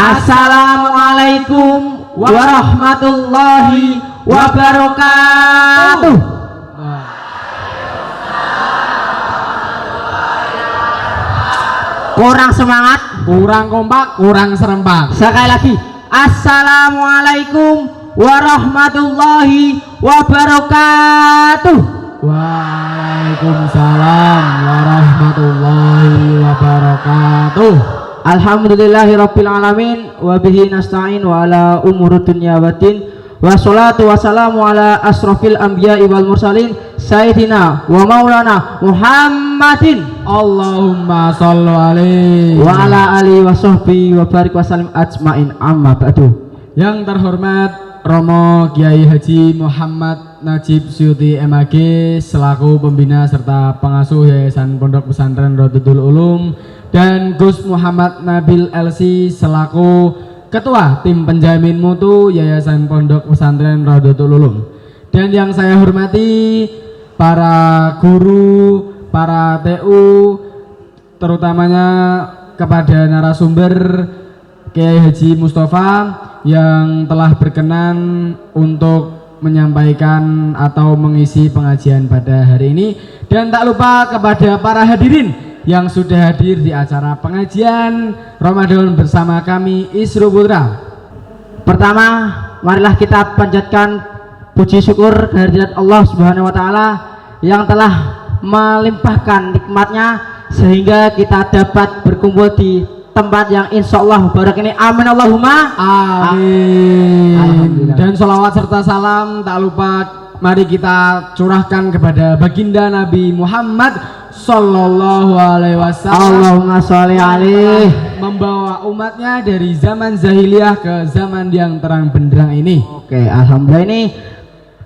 Assalamualaikum warahmatullahi wabarakatuh. Kurang semangat, kurang kompak, kurang serempak. sekali lagi. Assalamualaikum warahmatullahi wabarakatuh. Waalaikumsalam warahmatullahi wabarakatuh. Alhamdulillahirabbil alamin wa bihi nasta'in wa ala umuri dunya waddin. Wassalatu wassalamu ala asrofil anbiya'i wal mursalin sayyidina wa maulana Muhammadin Allahumma sholli alaihi wa ala alihi wa sahbihi wa barik wa salim ajmain, amma ba'du. Yang terhormat Romo Kiai Haji Muhammad Najib Syuti MAG selaku pembina serta pengasuh Yayasan Pondok Pesantren Rodotul Ulum, dan Gus Muhammad Nabil LC selaku Ketua Tim Penjamin Mutu Yayasan Pondok Pesantren Rodotul Ulum. Dan yang saya hormati para guru, para TU, terutamanya kepada narasumber Kiai Haji Mustafa yang telah berkenan untuk menyampaikan atau mengisi pengajian pada hari ini, dan tak lupa kepada para hadirin yang sudah hadir di acara pengajian Ramadan bersama kami Isru Putra. Pertama, marilah kita panjatkan puji syukur kehadirat Allah Subhanahu wa taala yang telah melimpahkan nikmatnya sehingga kita dapat berkumpul di tempat yang insya Allah barak ini. Amin Allahumma amin. Dan sholawat serta salam tak lupa mari kita curahkan kepada baginda Nabi Muhammad Sallallahu alaihi wasallam. Allahumma sholli alaihi, membawa umatnya dari zaman jahiliyah ke zaman yang terang benderang ini. Oke, alhamdulillah ini.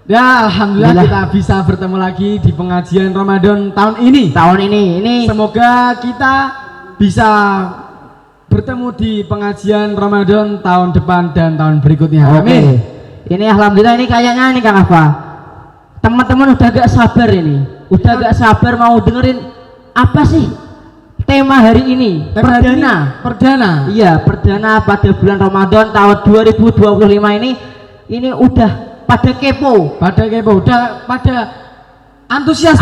Ya, alhamdulillah kita bisa bertemu lagi di pengajian Ramadan tahun ini. Semoga kita bisa bertemu di pengajian Ramadan tahun depan dan tahun berikutnya. Amin. Ini alhamdulillah ini kayaknya ini Kang Afa, teman-teman udah gak sabar ini, udah gak sabar mau dengerin apa sih tema hari ini. Perdana. Iya, perdana pada bulan Ramadan tahun 2025 ini udah pada kepo, udah pada antusias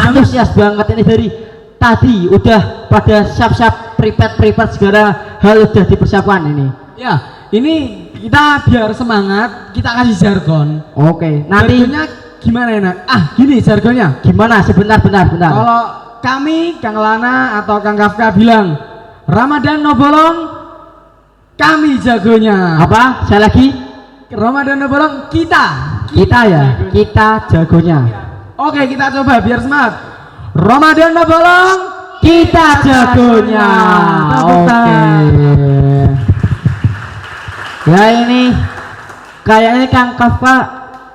banget ini. Dari tadi udah pada siap-siap prepare segala hal udah dipersiapkan ini. Ya, ini kita biar semangat, kita kasih jargon. Oke, nanti jargonnya gimana enak? Gini jargonnya. Gimana? Sebentar. Kalau kami, Kang Lana atau Kang Kafka bilang Ramadan no bolong, kami jagonya. Apa? Saya lagi. Ramadan no bolong, kita ya, kita jagonya. Oke, kita coba biar semangat. Ramadan no bolong, kita jagonya. Oke. Ya ini kayaknya Kang Kafka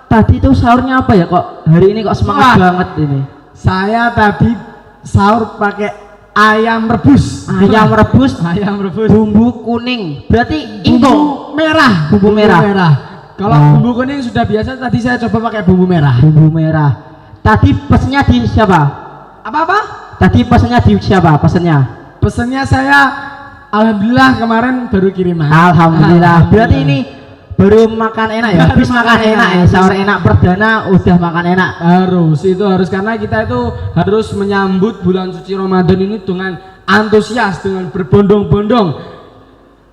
tadi itu sahurnya apa ya, kok hari ini kok semangat banget ini. Saya tadi sahur pakai ayam rebus. Bumbu kuning. Berarti bumbu merah. Kalau bumbu kuning sudah biasa, tadi saya coba pakai bumbu merah. Tadi pesennya di siapa? Apa? Tadi pesennya di siapa? Pesennya saya alhamdulillah kemarin baru kiriman. Alhamdulillah. Berarti ini baru makan enak ya. Habis makan enak ya. Sahur enak perdana udah makan enak. Harus karena kita itu harus menyambut bulan suci Ramadan ini dengan antusias, dengan berbondong-bondong,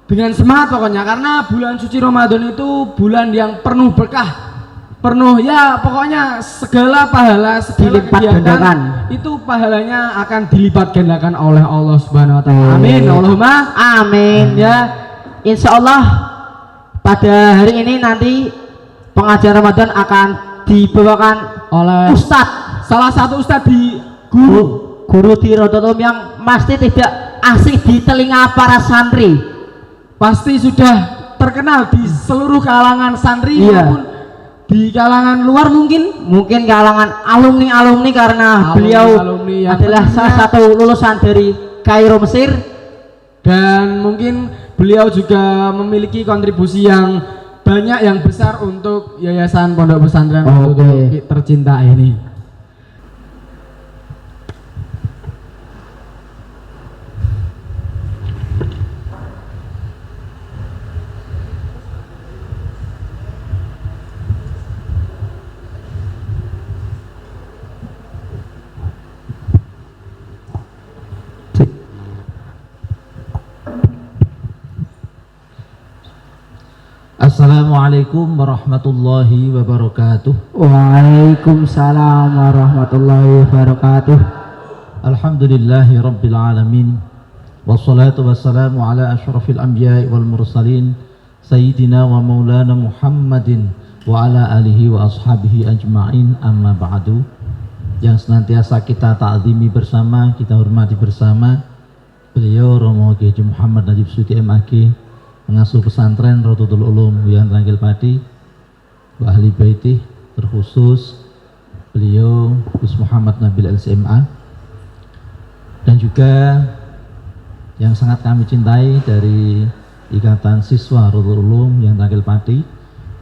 dengan semangat pokoknya, karena bulan suci Ramadan itu bulan yang penuh berkah, penuh ya pokoknya segala pahala, segala kegiatan itu pahalanya akan dilipat gandakan oleh Allah Subhanahu wa taala. Amin. Allahumma amin. Ya, insya Allah pada hari ini nanti pengajian Ramadan akan dibawakan oleh salah satu ustadz di guru di Rodotul yang pasti tidak asing di telinga para santri, pasti sudah terkenal di seluruh kalangan santri maupun di kalangan luar, mungkin kalangan alumni karena beliau adalah salah satu lulusan dari Kairo Mesir, dan mungkin beliau juga memiliki kontribusi yang banyak, yang besar untuk Yayasan Pondok Pesantren tercinta ini. Assalamualaikum warahmatullahi wabarakatuh. Waalaikumsalam warahmatullahi wabarakatuh. Alhamdulillahi rabbil alamin. Wassalatu wassalamu ala asyrafil anbiya'i wal mursalin Sayyidina wa maulana Muhammadin wa ala alihi wa ashabihi ajma'in, amma ba'du. Yang senantiasa kita ta'zimi bersama, kita hormati bersama beliau Romo Kiai Muhammad Najib Suyuti MAG, pengasuh pesantren Rodotul Ulum Wian Ranggil Pati, wa ahli baiti, terkhusus beliau Gus Muhammad Nabil LCMA, dan juga yang sangat kami cintai dari Ikatan Siswa Rodotul Ulum Wian Ranggil Pati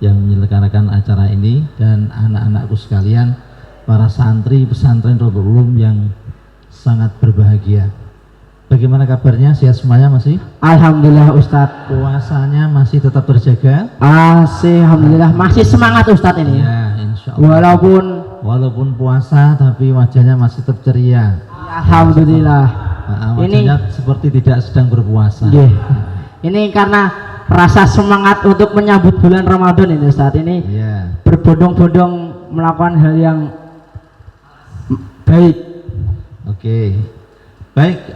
yang menyelenggarakan acara ini, dan anak-anakku sekalian, para santri pesantren Rodotul Ulum yang sangat berbahagia. Bagaimana kabarnya? Sehat semuanya masih? Alhamdulillah Ustadz. Puasanya masih tetap terjaga? Alhamdulillah masih semangat Ustadz ini. Ya, insya Allah. Walaupun puasa tapi wajahnya masih tetap ceria. Alhamdulillah. Wajahnya seperti tidak sedang berpuasa. Yeah. Ini karena rasa semangat untuk menyambut bulan Ramadan ini Ustadz ini. Yeah. Berbondong-bondong melakukan hal yang baik. Oke. Baik,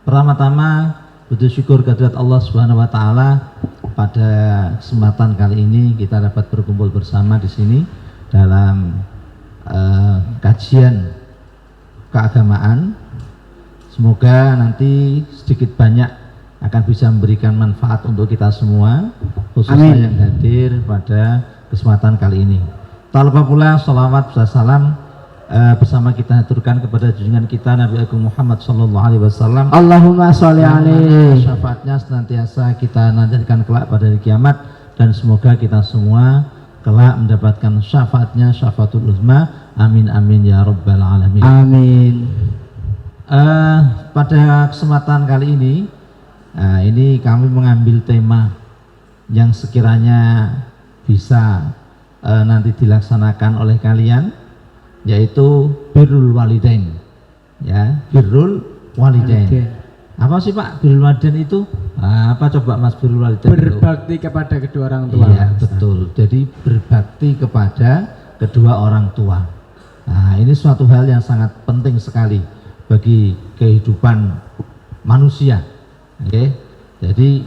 pertama-tama butuh syukur kehadirat Allah Subhanahu wa taala pada kesempatan kali ini kita dapat berkumpul bersama di sini dalam kajian keagamaan. Semoga nanti sedikit banyak akan bisa memberikan manfaat untuk kita semua, khususnya yang hadir pada kesempatan kali ini. Tak lupa pula salawat salam bersama kita aturkan kepada junjungan kita Nabi Agung Muhammad sallallahu alaihi wasallam. Allahumma sholli alaihi. Syafaatnya senantiasa kita nantikan kelak pada hari kiamat, dan semoga kita semua kelak mendapatkan syafaatnya, syafaatul uzma. Amin amin ya rabbal alamin. Amin. Pada kesempatan kali ini kami mengambil tema yang sekiranya bisa nanti dilaksanakan oleh kalian, yaitu birrul walidain. Ya, birrul walidain. Apa sih Pak birrul walidain itu? Apa coba Mas birrul walidain? Berbakti kepada kedua orang tua. Iya, betul. Jadi berbakti kepada kedua orang tua. Nah, ini suatu hal yang sangat penting sekali bagi kehidupan manusia. Oke. Jadi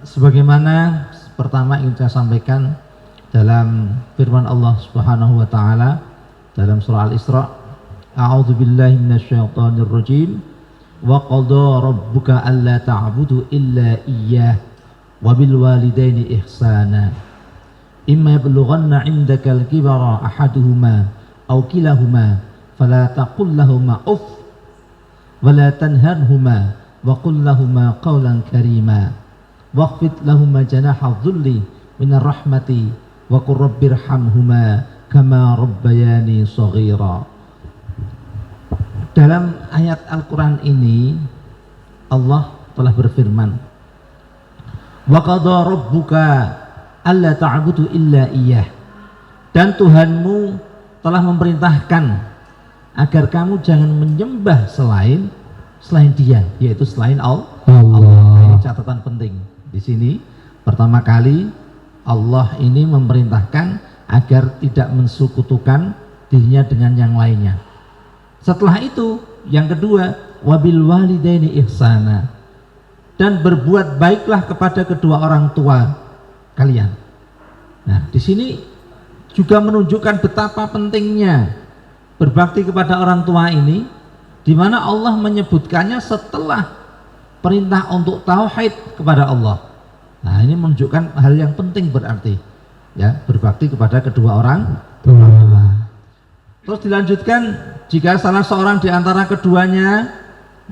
sebagaimana pertama ingin saya sampaikan dalam firman Allah Subhanahu wa taala dalam surah Al-Isra, A'udzu billahi minasyaitonir rajim, wa qada rabbuka alla ta'budu illa iyyah wa bil walidaini ihsana imma yablughanna 'indaka al-kibara ahaduhuma aw kilahuma fala taqul lahumā uff wa la tanharhumā wa qul lahumā qawlan karīmā wakhfid lahumā janaha dhulli minar rahmati wa qur rabbirhamhumā kama rabbayani shaghira. Dalam ayat Al-Quran ini Allah telah berfirman, wa qada rabbuka alla ta'budu illa iyyah, dan Tuhanmu telah memerintahkan agar kamu jangan menyembah selain Dia, yaitu selain Allah. Ini catatan penting di sini. Pertama kali Allah ini memerintahkan agar tidak mensekutukan dirinya dengan yang lainnya. Setelah itu yang kedua, wabil walidaini ihsana, dan berbuat baiklah kepada kedua orang tua kalian. Nah, di sini juga menunjukkan betapa pentingnya berbakti kepada orang tua ini, di mana Allah menyebutkannya setelah perintah untuk tauhid kepada Allah. Nah, ini menunjukkan hal yang penting berarti, ya, berbakti kepada kedua orang tua. Terus dilanjutkan, jika salah seorang di antara keduanya,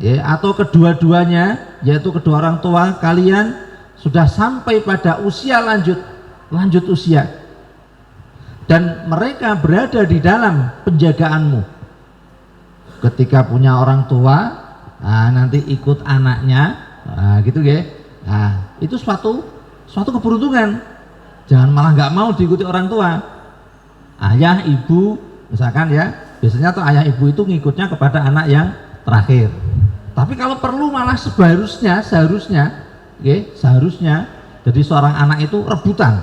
ya, atau kedua-duanya, yaitu kedua orang tua kalian sudah sampai pada usia lanjut usia, dan mereka berada di dalam penjagaanmu. Ketika punya orang tua, nanti ikut anaknya, gitu ya. Nah, itu suatu keberuntungan. Jangan malah nggak mau diikuti orang tua. Ayah, ibu, misalkan ya, biasanya tuh ayah ibu itu ngikutnya kepada anak yang terakhir. Tapi kalau perlu malah seharusnya Jadi seorang anak itu rebutan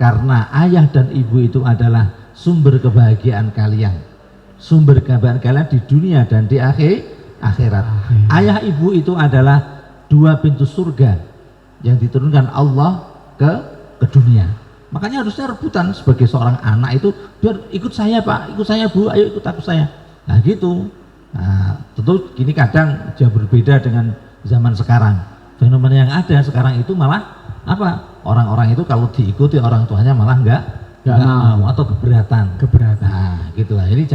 karena ayah dan ibu itu adalah sumber kebahagiaan kalian, sumber kebahagiaan kalian di dunia dan di akhirat. Ayah ibu itu adalah dua pintu surga yang diturunkan Allah ke dunia. Makanya harusnya rebutan sebagai seorang anak itu, biar ikut saya Pak, ikut saya Bu, ayo ikut aku saya. Nah gitu. Nah, tentu gini kadang jauh berbeda dengan zaman sekarang. Fenomena yang ada sekarang itu malah apa? Orang-orang itu kalau diikuti orang tuanya malah enggak mau atau keberatan. Nah, gitulah. Ini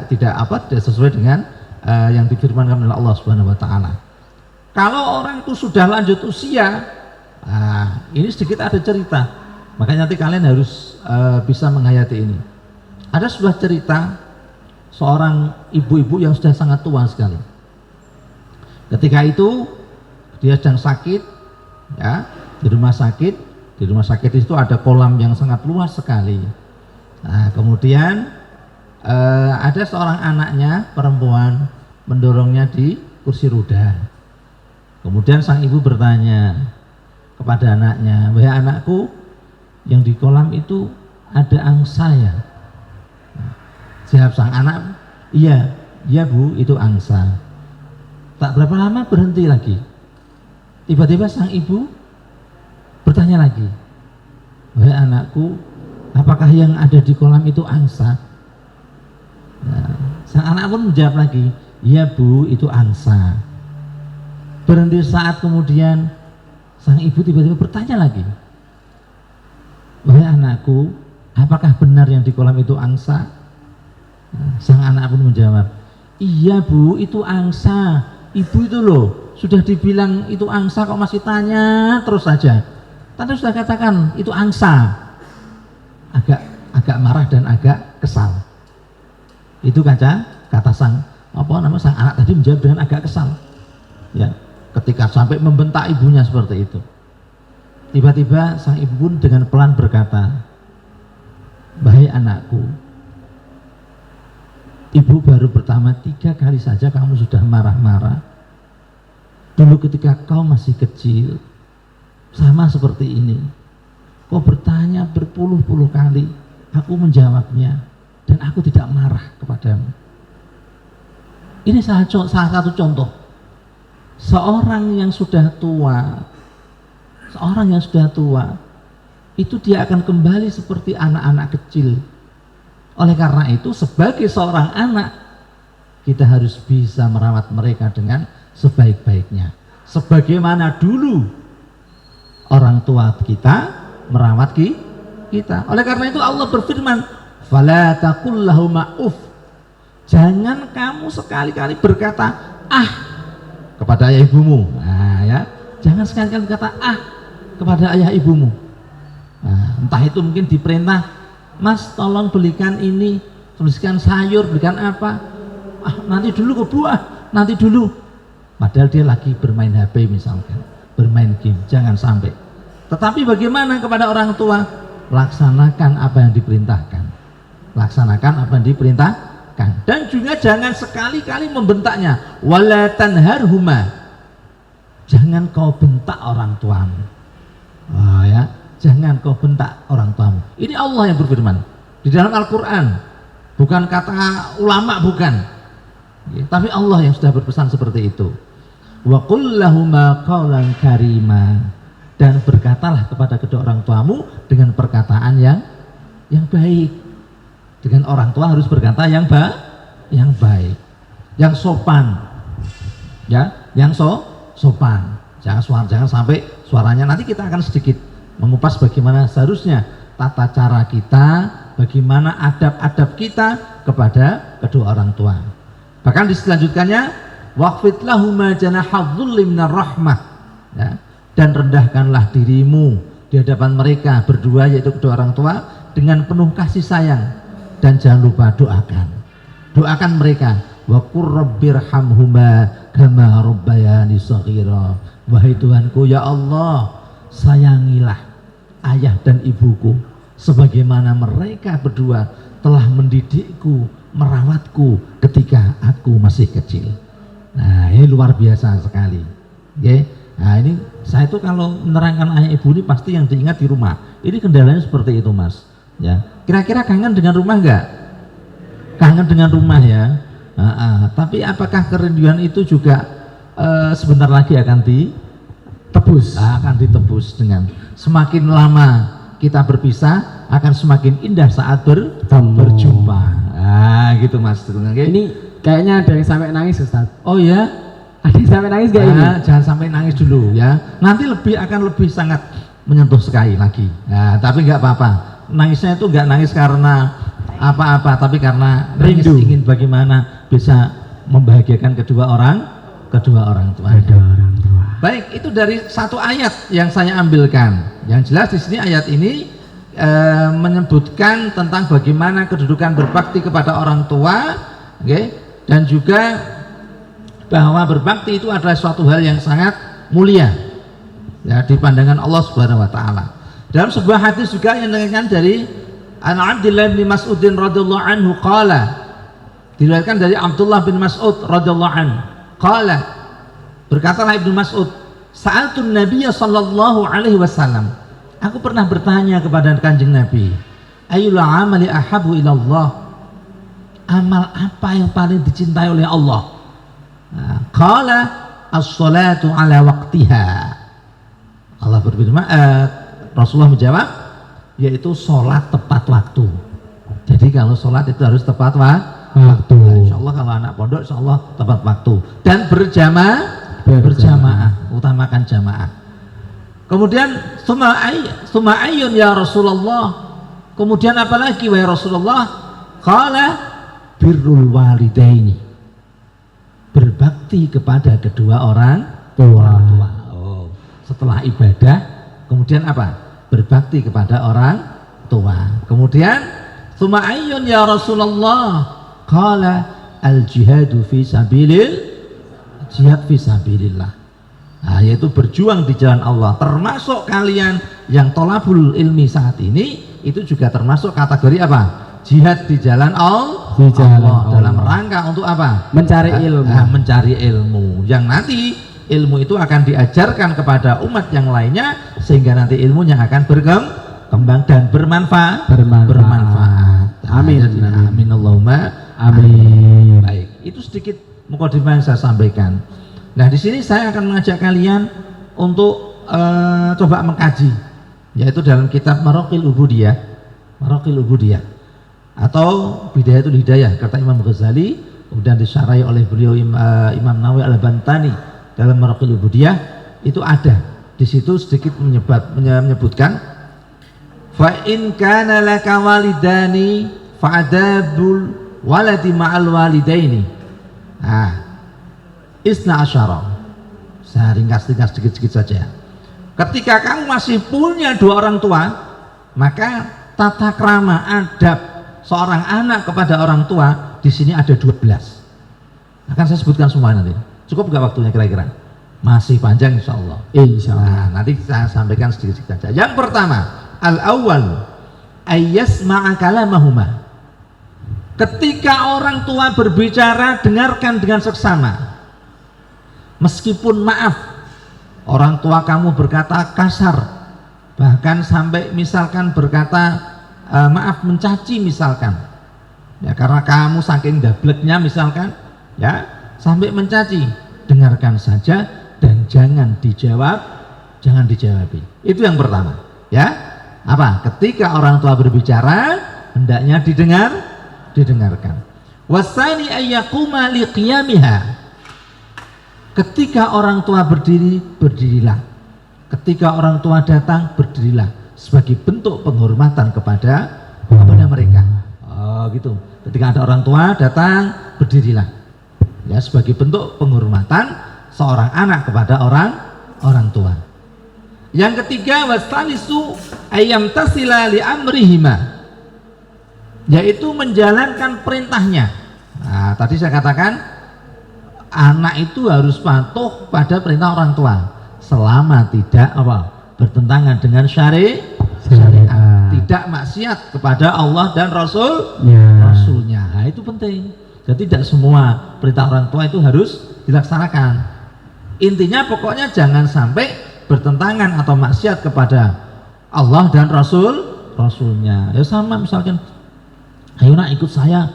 tidak sesuai dengan yang difirmankan oleh Allah Subhanahu wa taala. Kalau orang itu sudah lanjut usia, ini sedikit ada cerita. Makanya nanti kalian harus bisa menghayati ini. Ada sebuah cerita seorang ibu-ibu yang sudah sangat tua sekali. Ketika itu dia sedang sakit, ya, di rumah sakit. Di rumah sakit itu ada kolam yang sangat luas sekali. Nah, kemudian ada seorang anaknya perempuan mendorongnya di kursi roda. Kemudian sang ibu bertanya kepada anaknya, "Wahai anakku, yang di kolam itu ada angsa ya?" Jawab sang anak, iya Bu, itu angsa." Tak berapa lama berhenti lagi. Tiba-tiba sang ibu bertanya lagi, "Wahai anakku, apakah yang ada di kolam itu angsa?" Nah, sang anak pun menjawab lagi, "Iya Bu, itu angsa." Berhenti saat kemudian sang ibu tiba-tiba bertanya lagi, "Wahai anakku, apakah benar yang di kolam itu angsa?" Nah, sang anak pun menjawab, "Iya Bu, itu angsa. Ibu itu loh, sudah dibilang itu angsa kok masih tanya terus saja. Tadi sudah katakan itu angsa." Agak marah dan agak kesal. Itu kata sang anak tadi menjawab dengan agak kesal. Ya, ketika sampai membentak ibunya seperti itu. Tiba-tiba sang ibu pun dengan pelan berkata, "Wahai anakku, ibu baru pertama 3 kali saja kamu sudah marah-marah. Dulu ketika kau masih kecil, sama seperti ini. Kau bertanya berpuluh-puluh kali, aku menjawabnya, dan aku tidak marah kepadamu." Ini salah satu contoh. Seorang yang sudah tua, itu dia akan kembali seperti anak-anak kecil. Oleh karena itu, sebagai seorang anak, kita harus bisa merawat mereka dengan sebaik-baiknya. Sebagaimana dulu orang tua kita merawat kita. Oleh karena itu Allah berfirman, "Fala taqul lahuma uff." Jangan kamu sekali-kali berkata kepada ayah ibumu. Nah, ya, jangan sekali-kali berkata kepada ayah ibumu. Nah, entah itu mungkin diperintah, "Mas, tolong belikan ini, belikan sayur, belikan apa." Nanti dulu ke buah, nanti dulu. Padahal dia lagi bermain HP misalkan, bermain game. Jangan sampai. Tetapi bagaimana kepada orang tua? Laksanakan apa yang diperintahkan. Dan juga jangan sekali-kali membentaknya. Wala tanharhuma. Jangan kau bentak orang tuamu. Ya, jangan kau bentak orang tuamu. Ini Allah yang berfirman di dalam Al-Quran, bukan kata ulama, bukan. Tapi Allah yang sudah berpesan seperti itu. Wa qul lahuma qawlan karima. Dan berkatalah kepada kedua orang tuamu dengan perkataan yang baik. Dengan orang tua harus berkata yang baik, yang sopan, ya, yang sopan. Jangan sampai suaranya. Nanti kita akan sedikit mengupas bagaimana seharusnya tata cara kita, bagaimana adab-adab kita kepada kedua orang tua. Bahkan di selanjutnya, waqfid lahuma janahadh-dhulli minar rahmah, ya, dan rendahkanlah dirimu di hadapan mereka berdua, yaitu kedua orang tua, dengan penuh kasih sayang. Dan jangan lupa doakan mereka. Wa qur rabbirhamhuma kama rabbayani shaghira. Wahai Tuhanku, ya Allah, sayangilah ayah dan ibuku sebagaimana mereka berdua telah mendidikku, merawatku ketika aku masih kecil. Nah, ini luar biasa sekali. Oke. Nah, ini Saya itu kalau menerangkan ayah ibu ini pasti yang diingat di rumah. Ini kendalanya seperti itu, Mas. Ya, kira-kira kangen dengan rumah nggak? Kangen dengan rumah ya. Tapi apakah kerinduan itu juga sebentar lagi akan Tebus. akan ditebus dengan semakin lama kita berpisah akan semakin indah saat berjumpa. Gitu Mas. Ini kayaknya ada yang sampai nangis, Ustaz. Oh ya, Ada yang sampai nangis gak ini? jangan sampai nangis dulu ya. Nanti akan lebih sangat menyentuh sekali lagi. Tapi nggak apa-apa. Nangisnya itu nggak nangis karena apa-apa, tapi karena nangis Rindu. ingin bagaimana bisa membahagiakan kedua orang tua. Orang tua. Baik, itu dari satu ayat yang saya ambilkan. Yang jelas di sini ayat ini menyebutkan tentang bagaimana kedudukan berbakti kepada orang tua, dan juga bahwa berbakti itu adalah suatu hal yang sangat mulia ya di pandangan Allah Subhanahu wa taala. Dalam sebuah hadis juga yang diriwayatkan dari Abdullah bin Mas'udin radhiyallahu anhu qala, diriwayatkan dari Abdullah bin Mas'ud radhiyallahu anhu qala, berkatalah Ibnu Mas'ud, sa'altun Nabiyya sallallahu alaihi wasallam, aku pernah bertanya kepada Kanjeng Nabi, ayyul amali ahabu ilallah, amal apa yang paling dicintai oleh Allah? Qala as-salatu ala waqtiha. Allah berfirman, Rasulullah menjawab, yaitu sholat tepat waktu. Jadi kalau sholat itu harus tepat waktu. Insya Allah kalau anak pondok, insya Allah tepat waktu. Dan berjamaah, utamakan jamaah. Kemudian summa ayyun ya Rasulullah. Kemudian apa lagi wahai Rasulullah? Qala birrul walidaini, berbakti kepada kedua orang tua. Setelah ibadah, kemudian apa? Berbakti kepada orang tua. Kemudian summa ayyun ya Rasulullah? Qala al jihadu fi jihad fi sabilillah. Yaitu berjuang di jalan Allah. Termasuk kalian yang tolabul ilmi saat ini, itu juga termasuk kategori apa? Jihad di jalan Allah, dalam rangka untuk apa? Mencari ilmu. Mencari ilmu yang nanti ilmu itu akan diajarkan kepada umat yang lainnya, sehingga nanti ilmunya akan berkembang dan bermanfaat. Amin. Amin Allahumma Amin. Baik, itu sedikit mukadimah yang saya sampaikan. Nah, di sini saya akan mengajak kalian untuk coba mengkaji, yaitu dalam kitab Maraqil Ubudiyah atau Bidayatul Hidayah kata Imam Ghazali, kemudian disyarahi oleh beliau Imam Nawawi Al-Bantani dalam Maraqil Ubudiyah. Itu ada di situ sedikit menyebutkan, fa in kana laka walidani fa'adabul waladi ma'al walidaini isna asyara. Saya ringkas sedikit saja. Ketika kamu masih punya dua orang tua, maka tata krama adab seorang anak kepada orang tua di sini ada 12. Akan saya sebutkan semua nanti. Cukup nggak waktunya kira-kira? Masih panjang insya Allah. Nanti saya sampaikan sedikit saja. Yang pertama, al-awwal ayyasma'a kalamahuma. Ketika orang tua berbicara, dengarkan dengan seksama. Meskipun maaf, orang tua kamu berkata kasar, bahkan sampai misalkan berkata maaf mencaci misalkan, ya karena kamu saking dableknya misalkan, ya sampai mencaci, dengarkan saja dan jangan dijawab. Itu yang pertama, ya. Apa? Ketika orang tua berbicara, hendaknya didengarkan. Wasani ayyakuma liqiyamiha. Ketika orang tua berdiri, berdirilah. Ketika orang tua datang, berdirilah sebagai bentuk penghormatan kepada mereka. Gitu. Ketika ada orang tua datang, berdirilah. Ya, sebagai bentuk penghormatan seorang anak kepada orang tua. Yang ketiga, wastanisu ayyam tasila li amrihima, yaitu menjalankan perintahnya. Tadi saya katakan anak itu harus patuh pada perintah orang tua selama tidak bertentangan dengan syariat, tidak maksiat kepada Allah dan Rasulnya. Itu penting. Jadi tidak semua perintah orang tua itu harus dilaksanakan. Intinya pokoknya jangan sampai bertentangan atau maksiat kepada Allah dan Rasulnya. Ya sama misalkan, ayo nak ikut saya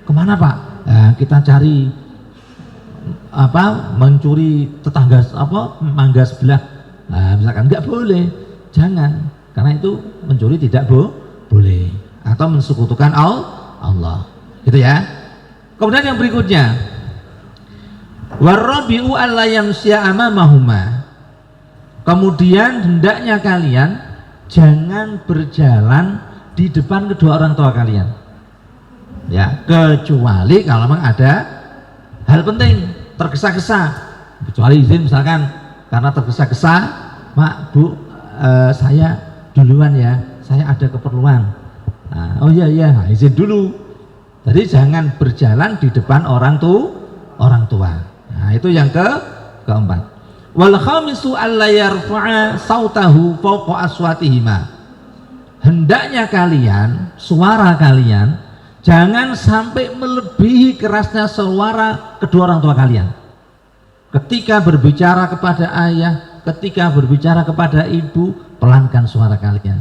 kemana Pak? Nah, kita cari mencuri tetangga mangga sebelah. Nah, misalkan nggak boleh, jangan, karena itu mencuri tidak boleh atau mensekutukan Allah, gitu ya. Kemudian yang berikutnya, warabi'u alla yamsya amamahuma. Kemudian hendaknya kalian jangan berjalan di depan kedua orang tua kalian, ya, kecuali kalau memang ada hal penting, tergesa-gesa, kecuali izin misalkan karena tergesa-gesa, Mak, Bu, saya duluan ya, saya ada keperluan. Nah, oh iya, izin dulu. Jadi jangan berjalan di depan orang tua. Nah, itu yang keempat. Wal khamisu alla yarfa'a sautahu fawqa aswatihima. Hendaknya kalian, suara kalian jangan sampai melebihi kerasnya suara kedua orang tua kalian. Ketika berbicara kepada ayah, ketika berbicara kepada ibu, pelankan suara kalian.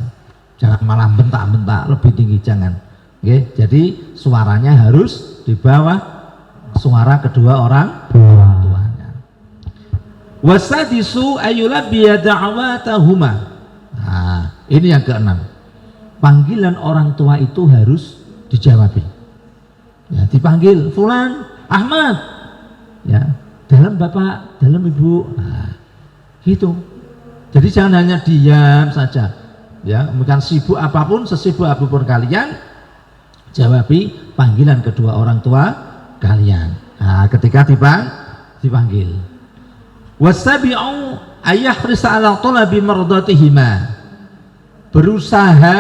Jangan malah bentak-bentak lebih tinggi, jangan. Oke, jadi suaranya harus di bawah suara kedua orang tuanya. Wasadisu ayyulabbiya da'watahuma. Nah, ini yang keenam. Panggilan orang tua itu harus dijawabi. Ya, dipanggil Fulan, Ahmad. Ya, dalam Bapak, dalam Ibu. Nah, gitu. Jadi jangan hanya diam saja. Ya, bukan sibuk apapun, sesibuk apapun kalian, jawabi panggilan kedua orang tua kalian. Nah, ketika dipanggil. Wasabi'u ayahrisa ala talabi mardatihima. Berusaha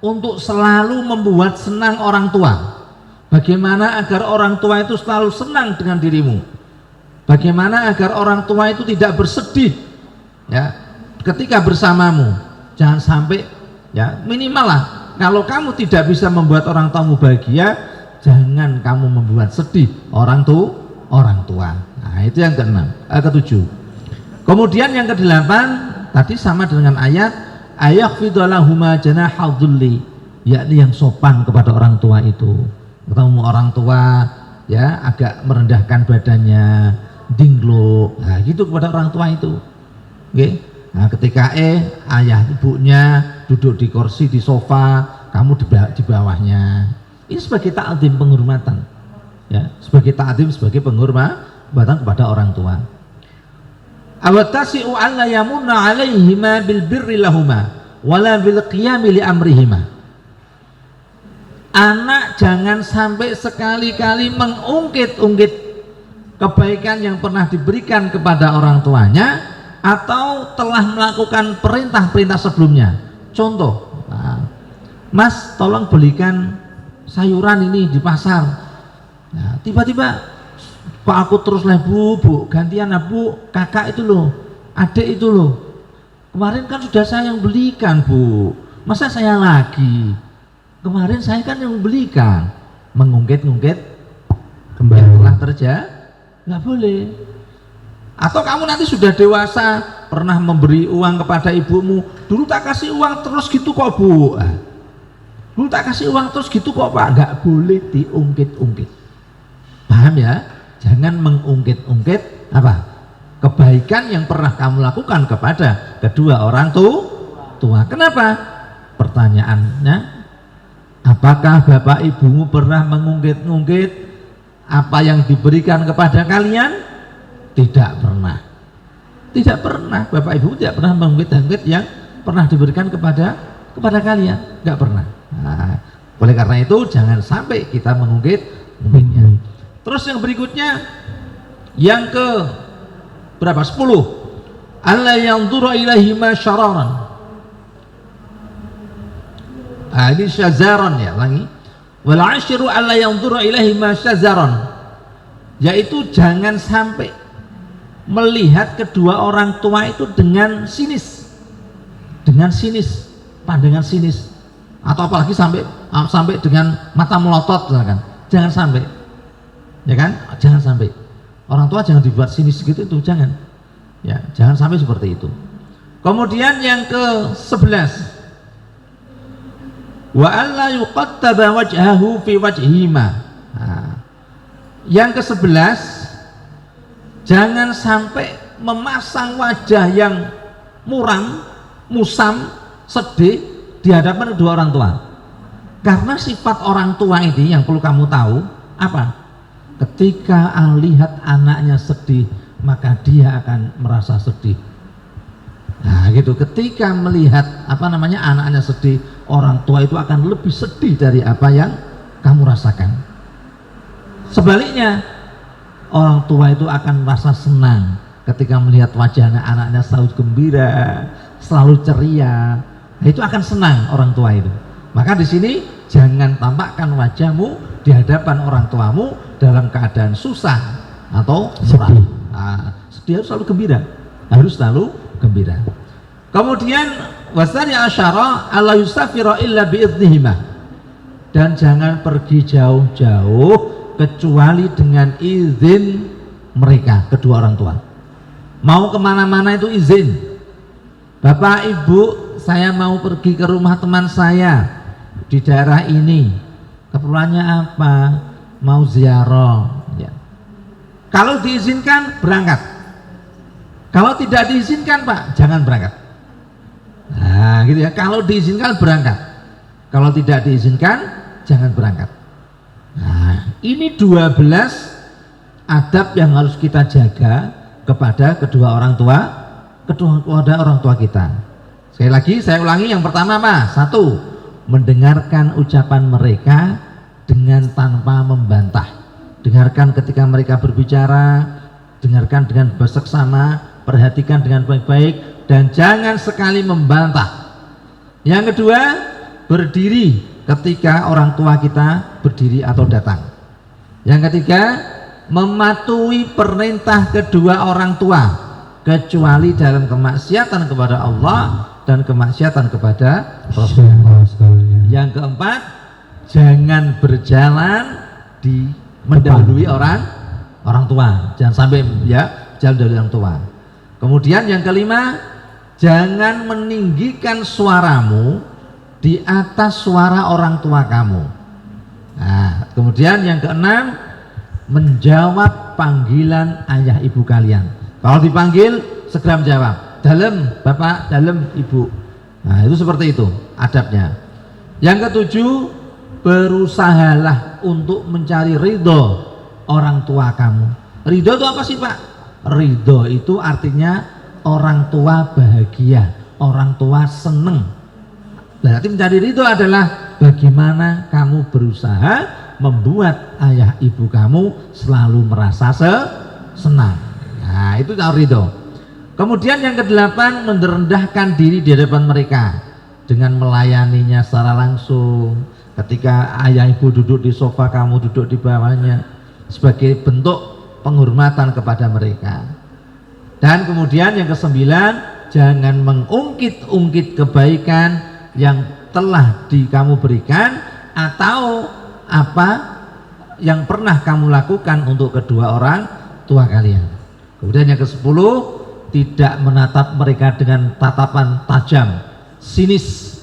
untuk selalu membuat senang orang tua. Bagaimana agar orang tua itu selalu senang dengan dirimu? Bagaimana agar orang tua itu tidak bersedih, ya, ketika bersamamu? Jangan sampai, ya, minimal lah, kalau kamu tidak bisa membuat orang tuamu bahagia, jangan kamu membuat sedih orang tua. Nah, itu yang ketujuh. Kemudian yang kedelapan, tadi sama dengan ayat ayakhfidalahuma janahadzulli, yakni yang sopan kepada orang tua itu. Ketemu orang tua, ya, agak merendahkan badannya, dinglo, nah, gitu kepada orang tua itu. Oke. Nah, ketika ayah ibunya duduk di kursi di sofa, kamu di bawahnya. Ini sebagai ta'zim, penghormatan. Ya, sebagai ta'zim, sebagai penghormatan kepada orang tua. Awatasi'u alla yamunna 'alaihima bil birri lahuma wala bil qiyami li amrihima. Anak jangan sampai sekali-kali mengungkit-ungkit kebaikan yang pernah diberikan kepada orang tuanya atau telah melakukan perintah-perintah sebelumnya. Contoh, Mas, tolong belikan sayuran ini di pasar. Nah, tiba-tiba, kok aku terus lah, Bu, gantian lah, Bu, kakak itu loh, adik itu loh, kemarin kan sudah saya yang belikan, Bu, masa saya lagi? Kemarin saya kan yang belikan. Mengungkit-ungkit kembali yang telah terjadi, nggak boleh. Atau kamu nanti sudah dewasa, pernah memberi uang kepada ibumu, dulu tak kasih uang terus gitu kok, Bu, dulu tak kasih uang terus gitu kok, Pak. Nggak boleh diungkit-ungkit, paham ya? Jangan mengungkit-ungkit kebaikan yang pernah kamu lakukan kepada kedua orang tua. Kenapa? Pertanyaannya, apakah bapak ibumu pernah mengungkit-ungkit apa yang diberikan kepada kalian? Tidak pernah. Tidak pernah. Bapak ibu tidak pernah mengungkit-ungkit yang pernah diberikan kepada kalian. Tidak pernah. Nah, oleh karena itu jangan sampai kita mengungkit-ungkitnya. Terus yang berikutnya, yang ke berapa? 10. Alla yanzura ilaihi ma syararan. Ini syazaran, ya, ulangi. Wal 'ashru alla yanzura ilaihi ma syazaran. Yaitu jangan sampai melihat kedua orang tua itu dengan sinis, pandangan sinis, atau apalagi sampai dengan mata melotot, misalkan. Jangan sampai, ya kan? Jangan sampai. Orang tua jangan dibuat sinis gitu, itu jangan. Ya, jangan sampai seperti itu. Kemudian yang ke-11, wa alla yuqattaba wajhahu fi wajhihima. Nah, yang ke-11, jangan sampai memasang wajah yang muram, musam, sedih di hadapan kedua orang tua. Karena sifat orang tua ini yang perlu kamu tahu apa? Ketika lihat anaknya sedih, maka dia akan merasa sedih. Nah gitu, ketika melihat anaknya sedih, orang tua itu akan lebih sedih dari apa yang kamu rasakan. Sebaliknya, orang tua itu akan merasa senang ketika melihat wajahnya anaknya selalu gembira, selalu ceria. Nah, itu akan senang orang tua itu. Maka di sini jangan tampakkan wajahmu di hadapan orang tuamu dalam keadaan susah atau sedih. Sedih harus selalu gembira, harus selalu gembira. Kemudian wasani asyara alla yusafira illa biidznihima, dan jangan pergi jauh-jauh kecuali dengan izin mereka, kedua orang tua. Mau kemana-mana itu izin. Bapak Ibu, saya mau pergi ke rumah teman saya di daerah ini. Keperluannya apa? Mau ziarah. Ya. Kalau diizinkan berangkat. Kalau tidak diizinkan Pak, jangan berangkat. Nah gitu ya, kalau diizinkan berangkat, kalau tidak diizinkan jangan berangkat. Nah ini 12 adab yang harus kita jaga kepada kedua orang tua, kepada orang tua kita. Sekali lagi saya ulangi, yang pertama apa? 1, mendengarkan ucapan mereka dengan tanpa membantah. Dengarkan ketika mereka berbicara, dengarkan dengan bijaksana, perhatikan dengan baik-baik, dan jangan sekali membantah. Yang kedua, berdiri ketika orang tua kita berdiri atau datang. Yang ketiga, mematuhi perintah kedua orang tua kecuali dalam kemaksiatan kepada Allah dan kemaksiatan kepada Rasulullah. Yang keempat, jangan berjalan di mendahului orang tua, jangan sampai ya jalan dari orang tua. Kemudian yang kelima, jangan meninggikan suaramu di atas suara orang tua kamu. Nah, kemudian yang keenam, menjawab panggilan ayah ibu kalian. Kalau dipanggil segera menjawab, dalam bapak, dalam ibu. Nah itu seperti itu adabnya. Yang ketujuh, berusahalah untuk mencari ridho orang tua kamu. Ridho itu apa sih Pak? Ridho itu artinya orang tua bahagia, orang tua seneng. Berarti mencari ridho adalah bagaimana kamu berusaha membuat ayah ibu kamu selalu merasa senang. Nah itu ridho. Kemudian yang kedelapan, merendahkan diri di hadapan mereka dengan melayaninya secara langsung. Ketika ayah ibu duduk di sofa, kamu duduk di bawahnya sebagai bentuk penghormatan kepada mereka. Dan kemudian yang kesembilan, jangan mengungkit-ungkit kebaikan yang telah kamu berikan atau apa yang pernah kamu lakukan untuk kedua orang tua kalian. Kemudian yang ke-10, tidak menatap mereka dengan tatapan tajam, sinis,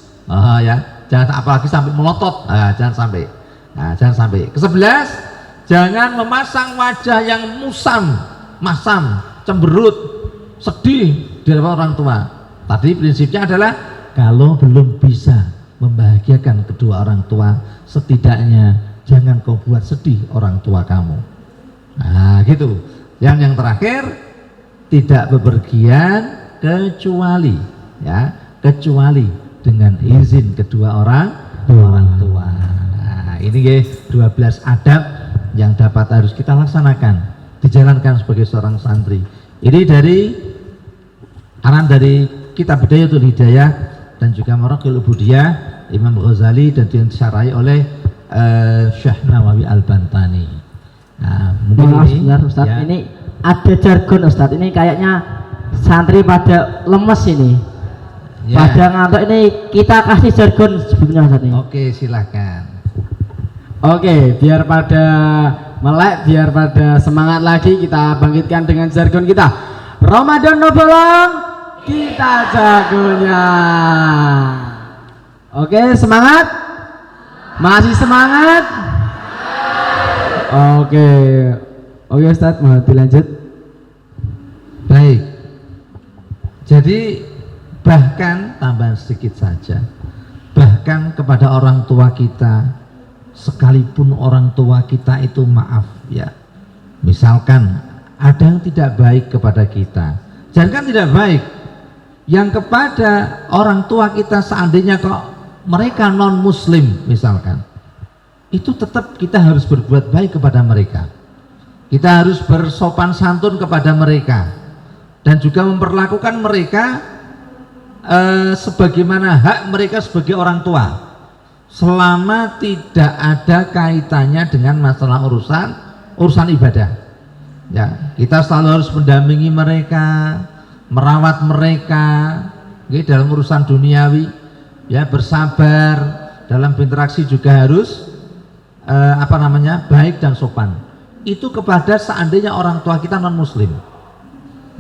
ya, jangan apalagi sampai melotot, jangan sampai. Jangan sampai. Ke-11, jangan memasang wajah yang masam, cemberut, sedih di hadapan orang tua. Tadi prinsipnya adalah kalau belum bisa membahagiakan kedua orang tua, setidaknya jangan kau buat sedih orang tua kamu. Nah gitu. Yang terakhir, tidak bepergian kecuali dengan izin kedua orang tua. Nah, ini guys 12 adab yang harus kita laksanakan, dijalankan sebagai seorang santri. Ini dari arahan dari kitab Bidayatul Hidayah dan juga Maraqil Ubudiyah Imam Ghazali dan disyarahi oleh Syekh Nawawi Al-Bantani. Nah, mungkin ini Ustaz, ya. Ini ada jargon Ustaz, ini kayaknya santri pada lemes ini. Ya. Pada ngantuk ini, kita kasih jargon sebelumnya Ustaz ini. Oke, silahkan. Oke, biar pada melek, biar pada semangat lagi, kita bangkitkan dengan jargon kita. Ramadan no bolong, kita jagonya. Oke, semangat? Masih semangat? Oke. Oke Ustaz, mau dilanjut? Baik. Jadi bahkan tambahan sedikit saja. Bahkan kepada orang tua kita, sekalipun orang tua kita itu maaf ya. Misalkan ada yang tidak baik kepada kita. Jangan tidak baik. Yang kepada orang tua kita seandainya kok mereka non muslim misalkan. Itu tetap kita harus berbuat baik kepada mereka. Kita harus bersopan santun kepada mereka dan juga memperlakukan mereka sebagaimana hak mereka sebagai orang tua, selama tidak ada kaitannya dengan masalah urusan ibadah. Ya, kita selalu harus mendampingi mereka, merawat mereka, dalam urusan duniawi, ya bersabar, dalam berinteraksi juga harus baik dan sopan. Itu kepada seandainya orang tua kita non muslim.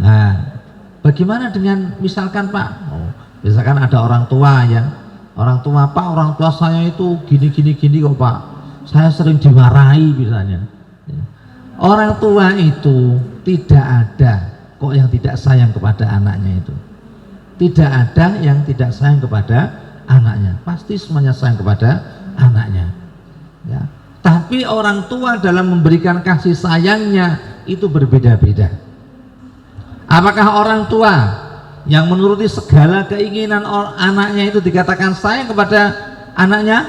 Nah, bagaimana dengan misalkan Pak, misalkan ada orang tua ya, orang tua Pak, orang tua saya itu gini kok Pak, saya sering dimarahi misalnya. Orang tua itu tidak ada kok yang tidak sayang kepada anaknya itu. Tidak ada yang tidak sayang kepada anaknya, pasti semuanya sayang kepada anaknya. Ya. Tapi orang tua dalam memberikan kasih sayangnya itu berbeda-beda. Apakah orang tua yang menuruti segala keinginan anaknya itu dikatakan sayang kepada anaknya?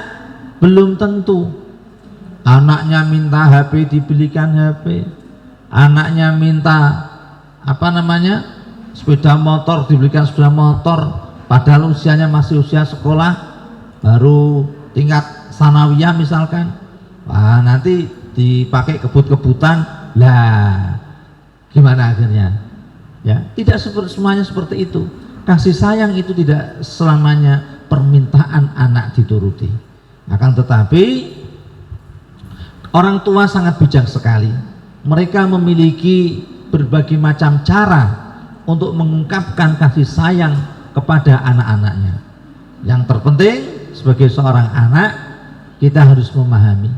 Belum tentu. Anaknya minta HP dibelikan HP, anaknya minta sepeda motor dibelikan sepeda motor, padahal usianya masih usia sekolah, baru tingkat sanawiyah misalkan. Wah, nanti dipakai kebut-kebutan lah, gimana akhirnya? Ya, tidak semuanya seperti itu. Kasih sayang itu tidak selamanya permintaan anak dituruti. Akan tetapi orang tua sangat bijak sekali. Mereka memiliki berbagai macam cara untuk mengungkapkan kasih sayang kepada anak-anaknya. Yang terpenting sebagai seorang anak, kita harus memahami.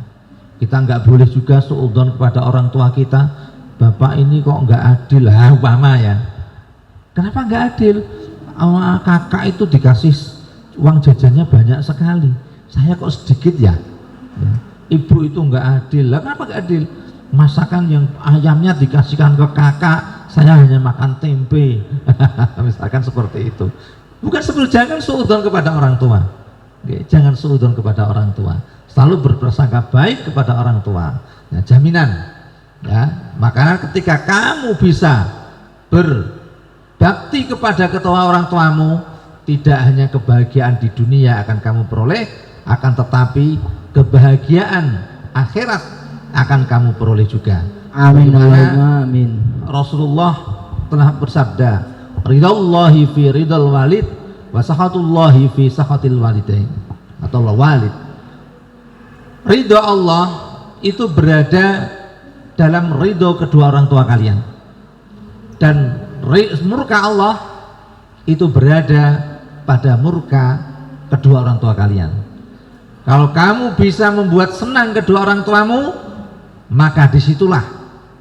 Kita nggak boleh juga suudzon kepada orang tua kita, bapak ini kok nggak adil lah umpama ya. Kenapa nggak adil? Kakak itu dikasih uang jajannya banyak sekali, saya kok sedikit ya. Ibu itu nggak adil lah, kenapa nggak adil? Masakan yang ayamnya dikasihkan ke kakak, saya hanya makan tempe. Misalkan seperti itu. Bukan seperti, jangan suudzon kepada orang tua. Jangan suudzon kepada orang tua. Selalu berprasangka baik kepada orang tua. Ya, jaminan. Ya, maka ketika kamu bisa berbakti kepada kedua orang tuamu, tidak hanya kebahagiaan di dunia akan kamu peroleh, akan tetapi kebahagiaan akhirat akan kamu peroleh juga. Amin. Amin. Rasulullah telah bersabda, ridallahi fi ridal walid wa sakhatullahi fi sakhatil walidain, atau walid. Ridho Allah itu berada dalam ridho kedua orang tua kalian, dan murka Allah itu berada pada murka kedua orang tua kalian. Kalau kamu bisa membuat senang kedua orang tuamu, maka disitulah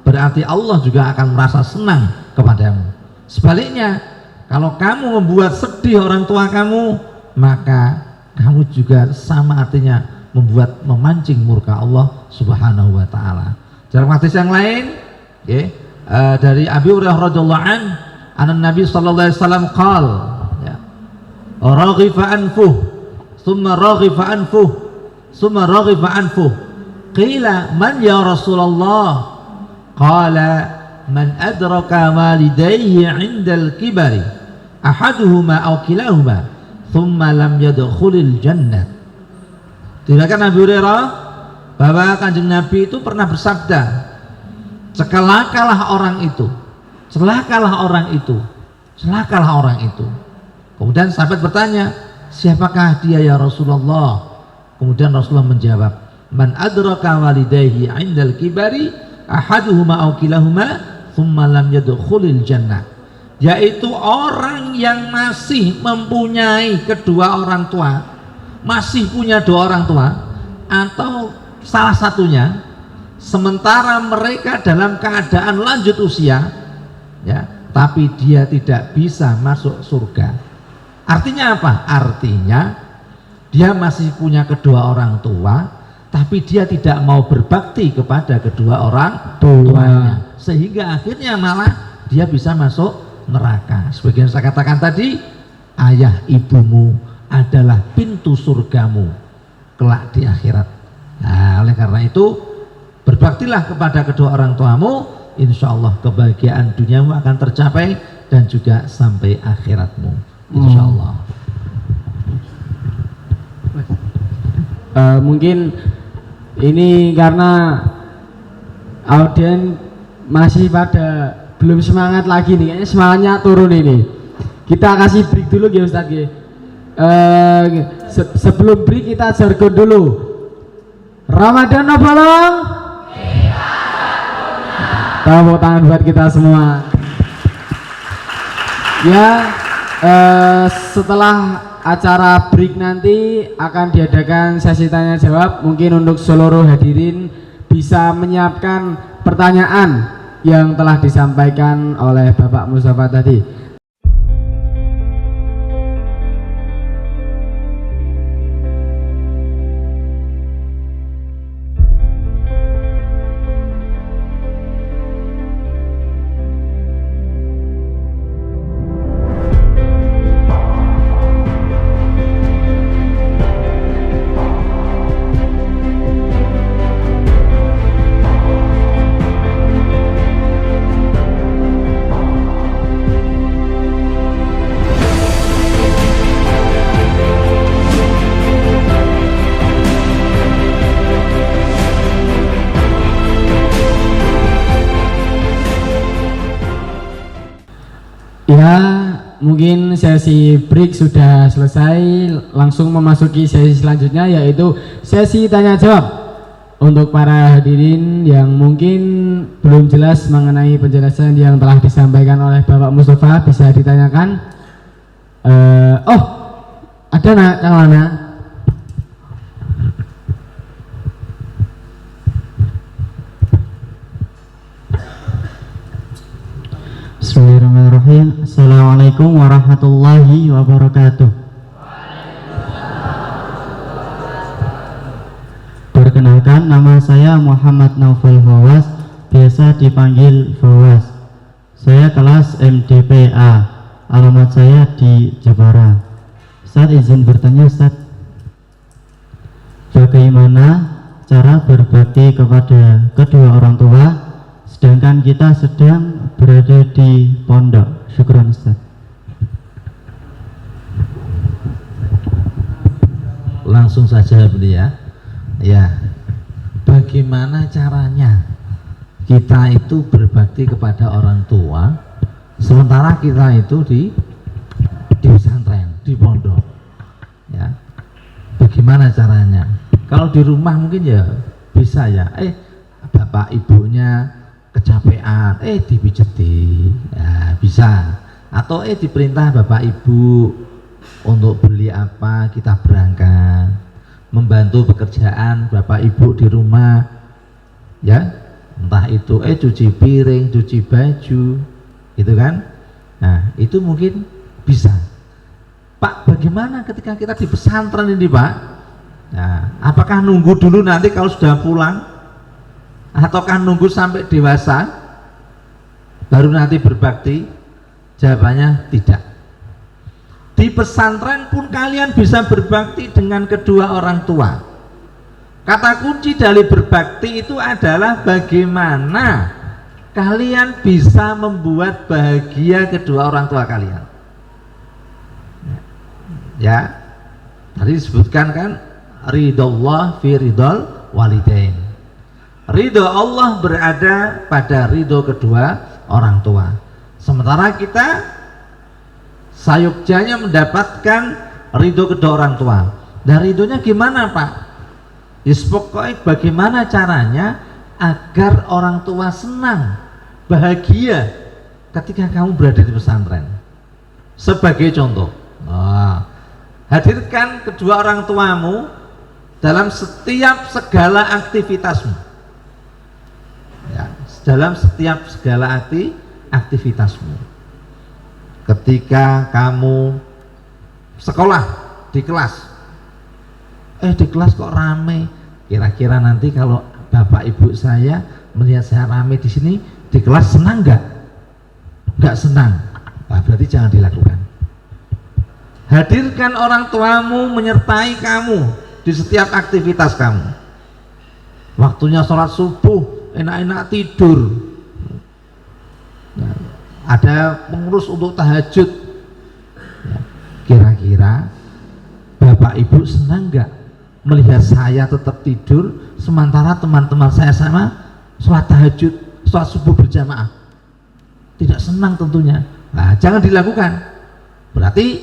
berarti Allah juga akan merasa senang kepadamu. Sebaliknya, kalau kamu membuat sedih orang tua kamu, maka kamu juga sama artinya memancing murka Allah Subhanahu wa taala. Dalam hadis yang lain, dari Abi Hurairah radhiyallahu anhu, Nabi sallallahu alaihi wasallam qaal, raghifa anfuh, thumma raghifa anfuh, thumma raghifa anfuh. Qila man ya Rasulullah? Qala man adraka walidayhi 'indal kibari ahaduhuma aw kilahuma thumma lam yadkhulil jannah. Diriwayatkan Abu Hurairah bahwa Kanjeng Nabi itu pernah bersabda, celakalah orang itu, celakalah orang itu, celakalah orang itu. Kemudian sahabat bertanya, siapakah dia ya Rasulullah? Kemudian Rasulullah menjawab, man adraka walidayhi 'indal kibari ahaduhuma aw kilahuma thumma lam yadkhulil jannah. yaitu orang yang masih mempunyai kedua orang tua, masih punya dua orang tua atau salah satunya, sementara mereka dalam keadaan lanjut usia, ya, tapi dia tidak bisa masuk surga. Artinya apa? Artinya dia masih punya kedua orang tua, tapi dia tidak mau berbakti kepada kedua orang tuanya, sehingga akhirnya malah dia bisa masuk neraka. Sebagian saya katakan tadi, ayah ibumu adalah pintu surgamu kelak di akhirat. Nah, oleh karena itu berbaktilah kepada kedua orang tuamu, insya Allah kebahagiaan duniamu akan tercapai dan juga sampai akhiratmu, insya Allah. Mungkin ini karena audien masih pada belum semangat lagi nih, kayaknya semangatnya turun ini. Kita kasih break dulu ya Ustadz ya. Sebelum break kita jargon dulu. Ramadan no bolong? Tepuk tangan buat kita semua. Ya, setelah acara break nanti akan diadakan sesi tanya jawab. Mungkin untuk seluruh hadirin bisa menyiapkan pertanyaan yang telah disampaikan oleh Bapak Mustafa tadi. Ya, mungkin sesi break sudah selesai, langsung memasuki sesi selanjutnya yaitu sesi tanya jawab. Untuk para hadirin yang mungkin belum jelas mengenai penjelasan yang telah disampaikan oleh Bapak Mustafa, bisa ditanyakan. Oh, ada nak Kang Lana? Bismillahirrahmanirrahim. Assalamualaikum warahmatullahi wabarakatuh. Perkenalkan, nama saya Muhammad Naufal Fawaz, biasa dipanggil Fawaz. Saya kelas MDPA, alamat saya di Jepara. Ustaz, izin bertanya Ustaz, bagaimana cara berbakti kepada kedua orang tua sedangkan kita sedang berada di pondok? Syukran Ustaz. Langsung saja beliau ya, bagaimana caranya kita itu berbakti kepada orang tua sementara kita itu di pesantren, di pondok ya. Bagaimana caranya? Kalau di rumah mungkin ya bisa ya, bapak ibunya kecapean, dipijeti ya bisa, atau diperintah bapak ibu untuk beli apa, kita berangkat membantu pekerjaan bapak ibu di rumah ya, entah itu cuci piring, cuci baju gitu kan. Nah itu mungkin bisa. Pak, bagaimana ketika kita di pesantren ini Pak? Nah, apakah nunggu dulu nanti kalau sudah pulang, ataukah nunggu sampai dewasa baru nanti berbakti? Jawabannya tidak. Di pesantren pun kalian bisa berbakti dengan kedua orang tua. Kata kunci dari berbakti itu adalah bagaimana kalian bisa membuat bahagia kedua orang tua kalian. Ya, tadi disebutkan kan, ridhollah fi ridhol walidain. Ridho Allah berada pada ridho kedua orang tua. Sementara kita sayugjanya mendapatkan ridho kedua orang tua. Dan ridhonya gimana Pak? Pokoknya bagaimana caranya agar orang tua senang, bahagia ketika kamu berada di pesantren. Sebagai contoh, hadirkan kedua orang tuamu dalam setiap segala aktivitasmu. Ya, dalam setiap segala aktivitasmu. Ketika kamu sekolah di kelas, di kelas kok rame. Kira-kira nanti kalau bapak ibu saya melihat saya rame di sini, di kelas senang nggak? Nggak senang. Nah, berarti jangan dilakukan. Hadirkan orang tuamu menyertai kamu di setiap aktivitas kamu. Waktunya sholat subuh, enak-enak tidur. Nah, ada pengurus untuk tahajud. Ya, kira-kira bapak ibu senang nggak melihat saya tetap tidur sementara teman-teman saya sama sholat tahajud, sholat subuh berjamaah? Tidak senang tentunya. Nah, jangan dilakukan. Berarti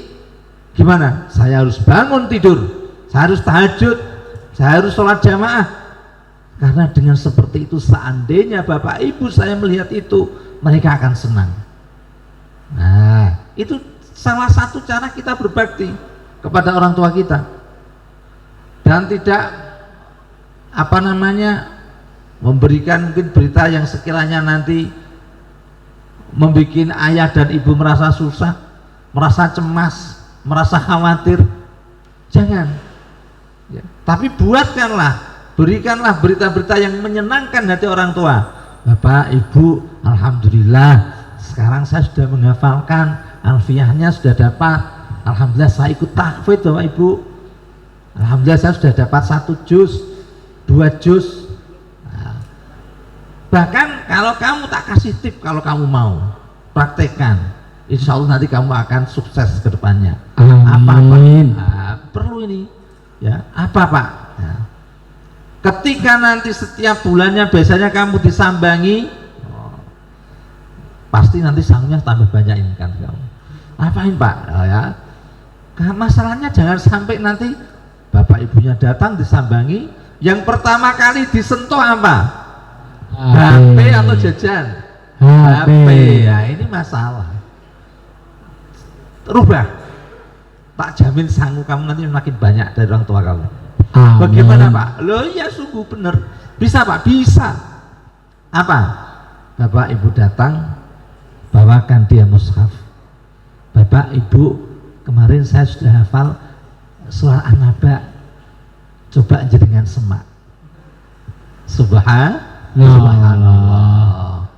gimana? Saya harus bangun tidur, saya harus tahajud, saya harus sholat jamaah. Karena dengan seperti itu seandainya bapak ibu saya melihat itu, mereka akan senang. Nah, itu salah satu cara kita berbakti kepada orang tua kita. Dan tidak memberikan mungkin berita yang sekiranya nanti membuat ayah dan ibu merasa susah, merasa cemas, merasa khawatir. Jangan ya. Tapi berikanlah berita-berita yang menyenangkan hati orang tua. Bapak, ibu, alhamdulillah sekarang saya sudah menghafalkan, alfiyahnya sudah dapat. Alhamdulillah saya ikut tahfidz bapak ibu. Alhamdulillah saya sudah dapat 1 juz, 2 juz. Bahkan kalau kamu tak kasih tip, kalau kamu mau praktekkan, insya Allah nanti kamu akan sukses ke depannya. Apa Pak? Perlu ini ya, apa Pak? Ya. Ketika nanti setiap bulannya biasanya kamu disambangi, pasti nanti sangnya tambah banyak ini kan kamu. Apain Pak? Ya. Masalahnya jangan sampai nanti bapak ibunya datang disambangi, yang pertama kali disentuh apa? HP atau jajan? HP. Ya, ini masalah. Rubah. Tak jamin sanggup kamu nanti makin banyak dari orang tua kamu. Amin. Bagaimana Pak? Loh ya sungguh benar. Bisa Pak? Bisa. Apa? Bapak ibu datang, bawakan dia mushaf. Bapak ibu, kemarin saya sudah hafal surah An-Naba. Coba jenengan semak. Subhanallah.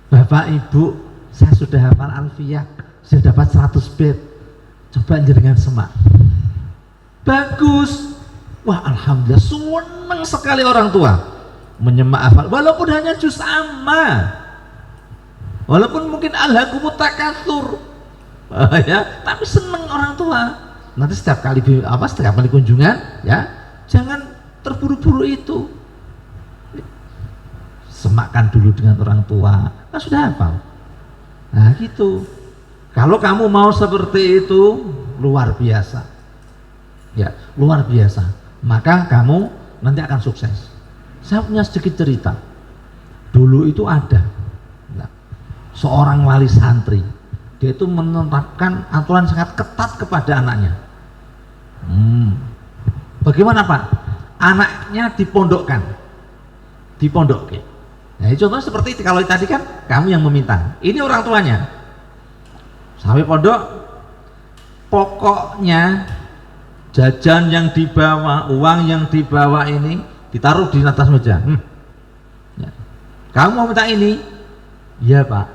Bapak ibu, saya sudah hafal alfiyah, sudah dapat 100 bait. Coba jenengan semak. Bagus. Wah, alhamdulillah, senang sekali orang tua menyemak hafal, walaupun hanya juz amma, walaupun mungkin alhaqumut takatsur, ya, tapi senang orang tua. Nanti setiap kali kunjungan, ya, jangan terburu-buru itu. Semakkan dulu dengan orang tua, kan sudah hafal. Nah gitu. Kalau kamu mau seperti itu, luar biasa. Ya, luar biasa. Maka kamu nanti akan sukses. Saya punya sedikit cerita. Dulu itu ada seorang wali santri. Dia itu menetapkan aturan sangat ketat kepada anaknya. Bagaimana Pak? Anaknya dipondokkan. Nah, contohnya seperti itu. Kalau tadi kan kamu yang meminta, ini orang tuanya sampai pondok, pokoknya jajan yang dibawa, uang yang dibawa ini ditaruh di atas meja. Ya. Kamu mau minta ini? Iya Pak.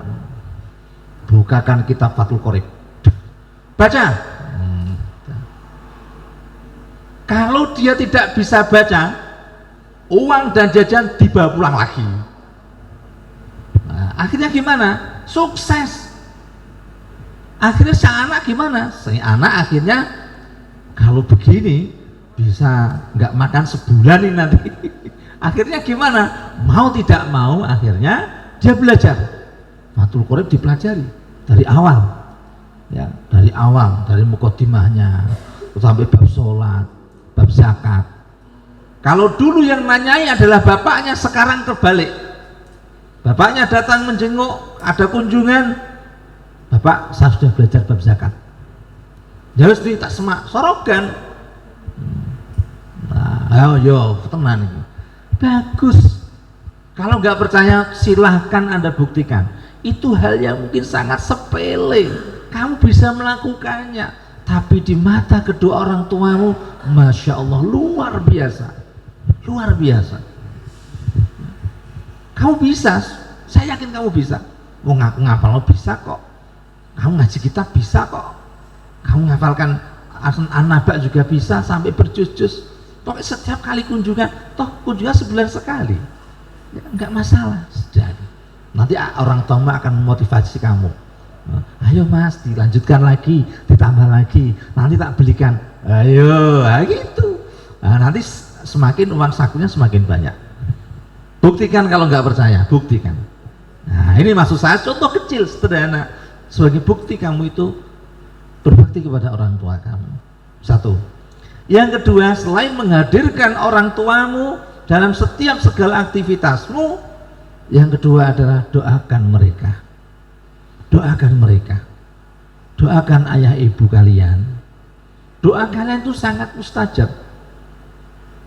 Bukakan kitab Fathul Qorib, baca. Kalau dia tidak bisa baca, uang dan jajan dibawa pulang lagi. Nah, akhirnya gimana? Sukses. Akhirnya si anak gimana? Si anak akhirnya kalau begini bisa nggak makan sebulan ini nanti. Akhirnya gimana? Mau tidak mau akhirnya dia belajar. Fathul Qorib dipelajari dari awal. Ya, dari awal, dari muqaddimahnya sampai bab sholat, bab zakat. Kalau dulu yang nanyai adalah bapaknya, sekarang terbalik. Bapaknya datang menjenguk, ada kunjungan, bapak saya sudah belajar bab zakat, harus di tak semak sorogan. Nah, yo teman ini bagus. Kalau nggak percaya silahkan Anda buktikan. Itu hal yang mungkin sangat sepele, kamu bisa melakukannya, tapi di mata kedua orang tuamu, Masya Allah, luar biasa, luar biasa. Kamu bisa, saya yakin kamu bisa. Mau ngaku ngapal lo bisa kok. Kamu ngaji kitab bisa kok. Kamu ngafalkan An-Naba juga bisa sampai berjuz-juz. Toh setiap kali kunjungan, toh kunjungan sebulan sekali, ya, enggak masalah. Sudah. Nanti orang tua akan memotivasi kamu. Ayo mas, dilanjutkan lagi, ditambah lagi. Nanti tak belikan. Ayo, gitu. Nah, nanti semakin uang sakunya semakin banyak. Buktikan kalau nggak percaya, buktikan. Nah, ini maksud saya contoh kecil sederhana sebagai bukti kamu itu berbakti kepada orang tua kamu. Satu. Yang kedua, selain menghadirkan orang tuamu dalam setiap segala aktivitasmu, yang kedua adalah doakan mereka. Doakan mereka. Doakan ayah ibu kalian. Doa kalian itu sangat mustajab.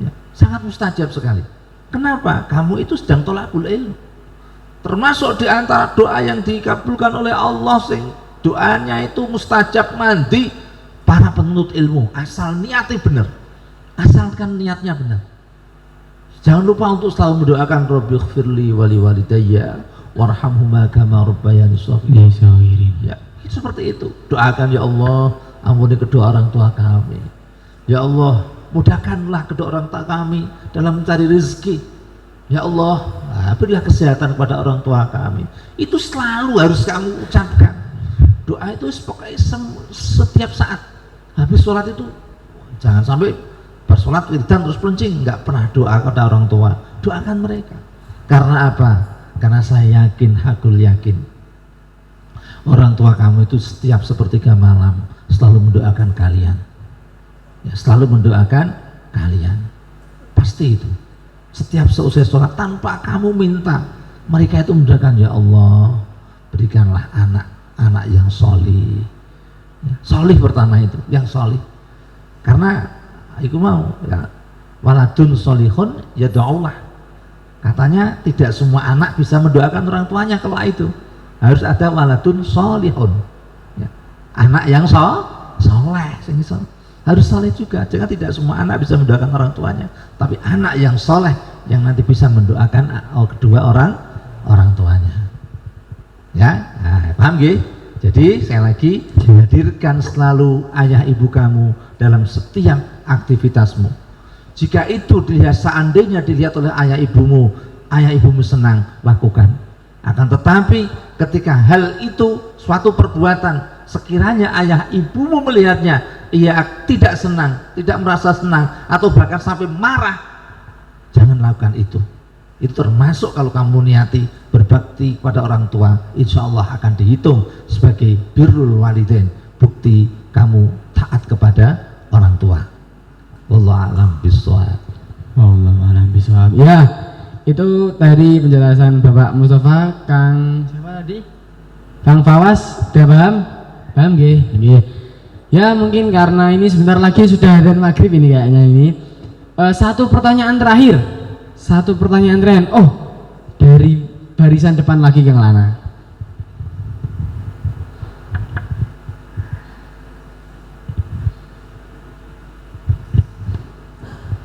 Ya, sangat mustajab sekali. Kenapa? Kamu itu sedang tolakul ilmu. Termasuk di antara doa yang dikabulkan oleh Allah, sing doanya itu mustajab mandi para penuntut ilmu, asal niatnya benar, asalkan niatnya benar. Jangan lupa untuk selalu mendoakan Rabbighfirli wali walidayya warhamhuma kama rabbayani shaghira. Ya, seperti itu. Doakan, ya Allah, ampuni kedua orang tua kami. Ya Allah, mudahkanlah kedua orang tua kami dalam mencari rezeki. Ya Allah, berilah kesehatan kepada orang tua kami. Itu selalu harus kamu ucapkan. Doa itu pokoknya setiap saat. Habis sholat itu jangan sampai bersolat wiridan terus peluncing, nggak pernah doa kepada orang tua. Doakan mereka. Karena apa? Karena saya yakin, hakul yakin, orang tua kamu itu setiap sepertiga malam selalu mendoakan kalian. Ya, selalu mendoakan kalian, pasti itu. Setiap seusai sholat tanpa kamu minta, mereka itu mendoakan, ya Allah, berikanlah anak yang solih. Ya, solih pertama itu, yang solih. Karena aku mau, ya, waladun solihun ya do'ullah. Katanya tidak semua anak bisa mendoakan orang tuanya. Kalau itu harus ada waladun solihun, ya, anak yang soleh, harus soleh juga. Jangan tidak semua anak bisa mendoakan orang tuanya, tapi anak yang soleh yang nanti bisa mendoakan kedua orang tuanya. Ya, nah, paham gak? Jadi sekali lagi, hadirkan selalu ayah ibu kamu dalam setiap aktivitasmu. Jika itu dilihat, seandainya dilihat oleh ayah ibumu senang, lakukan. Akan tetapi ketika hal itu suatu perbuatan, sekiranya ayah ibumu melihatnya, ia tidak senang, tidak merasa senang, atau bahkan sampai marah, jangan lakukan itu. Itu termasuk kalau kamu niati berbakti pada orang tua, insya Allah akan dihitung sebagai birrul walidain, bukti kamu taat kepada orang tua. Wallahu a'lam bishawab. Wallahu a'lam bishawab. Ya, itu dari penjelasan Bapak Mustafa. Kang siapa tadi? Kang Fawas, udah paham? Paham nggih? Nggih. Ya, mungkin karena ini sebentar lagi sudah adzan maghrib ini kayaknya ini. Satu pertanyaan terakhir. Oh, dari barisan depan lagi Kang Lana.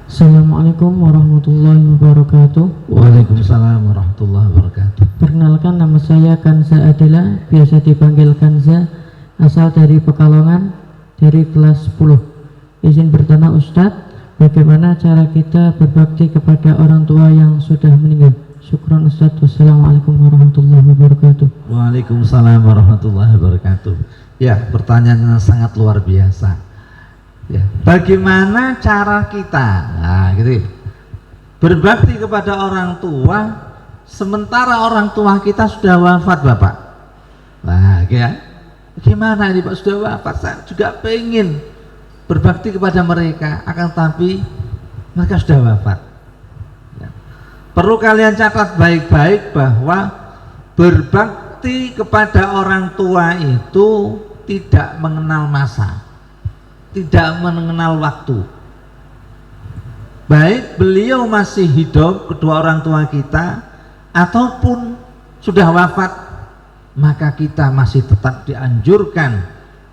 Assalamualaikum warahmatullahi wabarakatuh. Waalaikumsalam warahmatullahi wabarakatuh. Perkenalkan, nama saya Kanza Adila, biasa dipanggil Kanza, asal dari Pekalongan, dari kelas 10. Izin bertanya Ustadz, bagaimana cara kita berbakti kepada orang tua yang sudah meninggal? Syukran Ustadz. Wassalamualaikum warahmatullahi wabarakatuh. Waalaikumsalam warahmatullahi wabarakatuh. Ya, pertanyaan yang sangat luar biasa. Ya, bagaimana cara kita, nah, gitu, berbakti kepada orang tua sementara orang tua kita sudah wafat, Bapak? Nah, ya, gimana ini Pak, sudah wafat? Saya juga pengen berbakti kepada mereka, akan tapi mereka sudah wafat. Ya. perlu kalian catat baik-baik bahwa berbakti kepada orang tua itu tidak mengenal masa, tidak mengenal waktu. Baik beliau masih hidup, kedua orang tua kita, ataupun sudah wafat, maka kita masih tetap dianjurkan,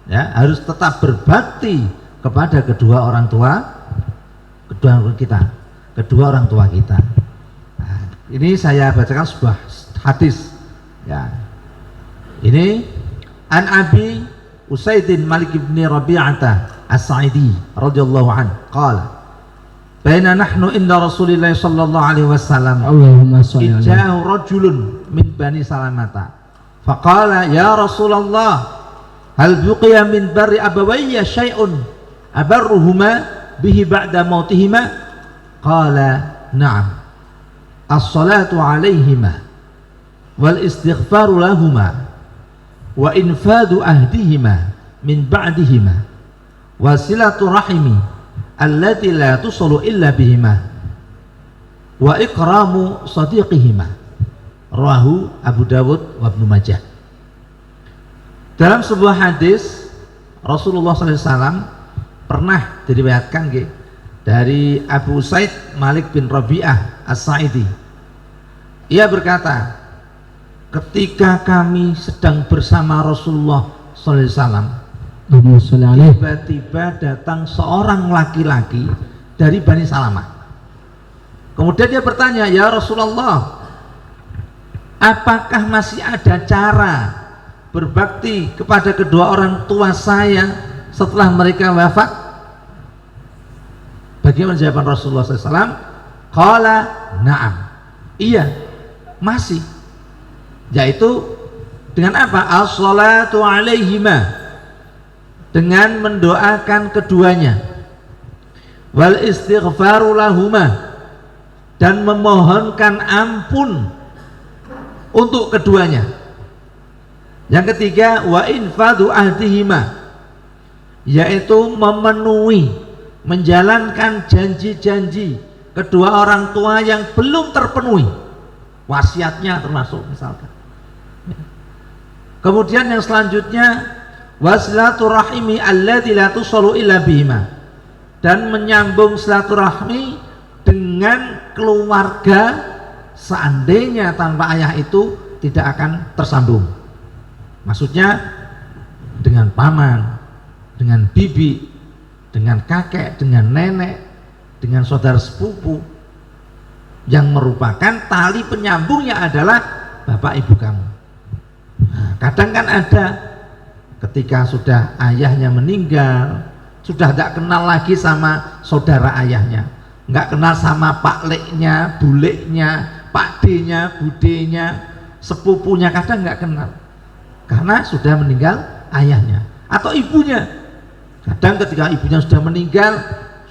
ya, harus tetap berbakti kepada kedua orang tua kita. Nah, ini saya bacakan sebuah hadis, ya. Ini an Abi Usaidin Malik bin Rabi'ah As-Sa'idi radhiyallahu anhu qala baina nahnu inda Rasulillah sallallahu alaihi wasallam Allahumma shalli alaihi ja'ahu rajulun min Bani Salamata faqala ya Rasulullah hal buqiya min barri abawayya syai'un abarruhuma bihi ba'da mautihima qala na'am as-salatu alaihima wal istighfaru lahuma wa infadu ahdihima min ba'dihima wa silatu rahimi allati la tusalu illa bihima wa ikramu sadiqihima rawahu Abu Dawud wa Ibnu Majah. Dalam sebuah hadis Rasulullah SAW pernah diriwayatkan dari Abu Usaid Malik bin Rabi'ah As-Sa'idi, ia berkata, ketika kami sedang bersama Rasulullah SAW, tiba-tiba datang seorang laki-laki dari Bani Salamah. Kemudian dia bertanya, ya Rasulullah, apakah masih ada cara berbakti kepada kedua orang tua saya setelah mereka wafat? Bagaimana jawaban Rasulullah SAW? Qala na'am, iya, masih. Yaitu dengan apa? As-salatu alaihima, dengan mendoakan keduanya, wal istighfaru lahuma, dan memohonkan ampun untuk keduanya. Yang ketiga, wa infadu ahdihima, yaitu memenuhi, menjalankan janji-janji kedua orang tua yang belum terpenuhi, wasiatnya termasuk misalkan. Kemudian yang selanjutnya, wasilaturahimi allati la tusalu illa bihima, dan menyambung silaturahmi dengan keluarga seandainya tanpa ayah itu tidak akan tersambung. Maksudnya dengan paman, dengan bibi, dengan kakek, dengan nenek, dengan saudara sepupu yang merupakan tali penyambungnya adalah bapak ibu kamu. Nah, kadang kan ada ketika sudah ayahnya meninggal, sudah tidak kenal lagi sama saudara ayahnya, nggak kenal sama pak leknya, buleknya, pak d-nya, budenya, sepupunya, kadang nggak kenal karena sudah meninggal ayahnya atau ibunya. Kadang ketika ibunya sudah meninggal,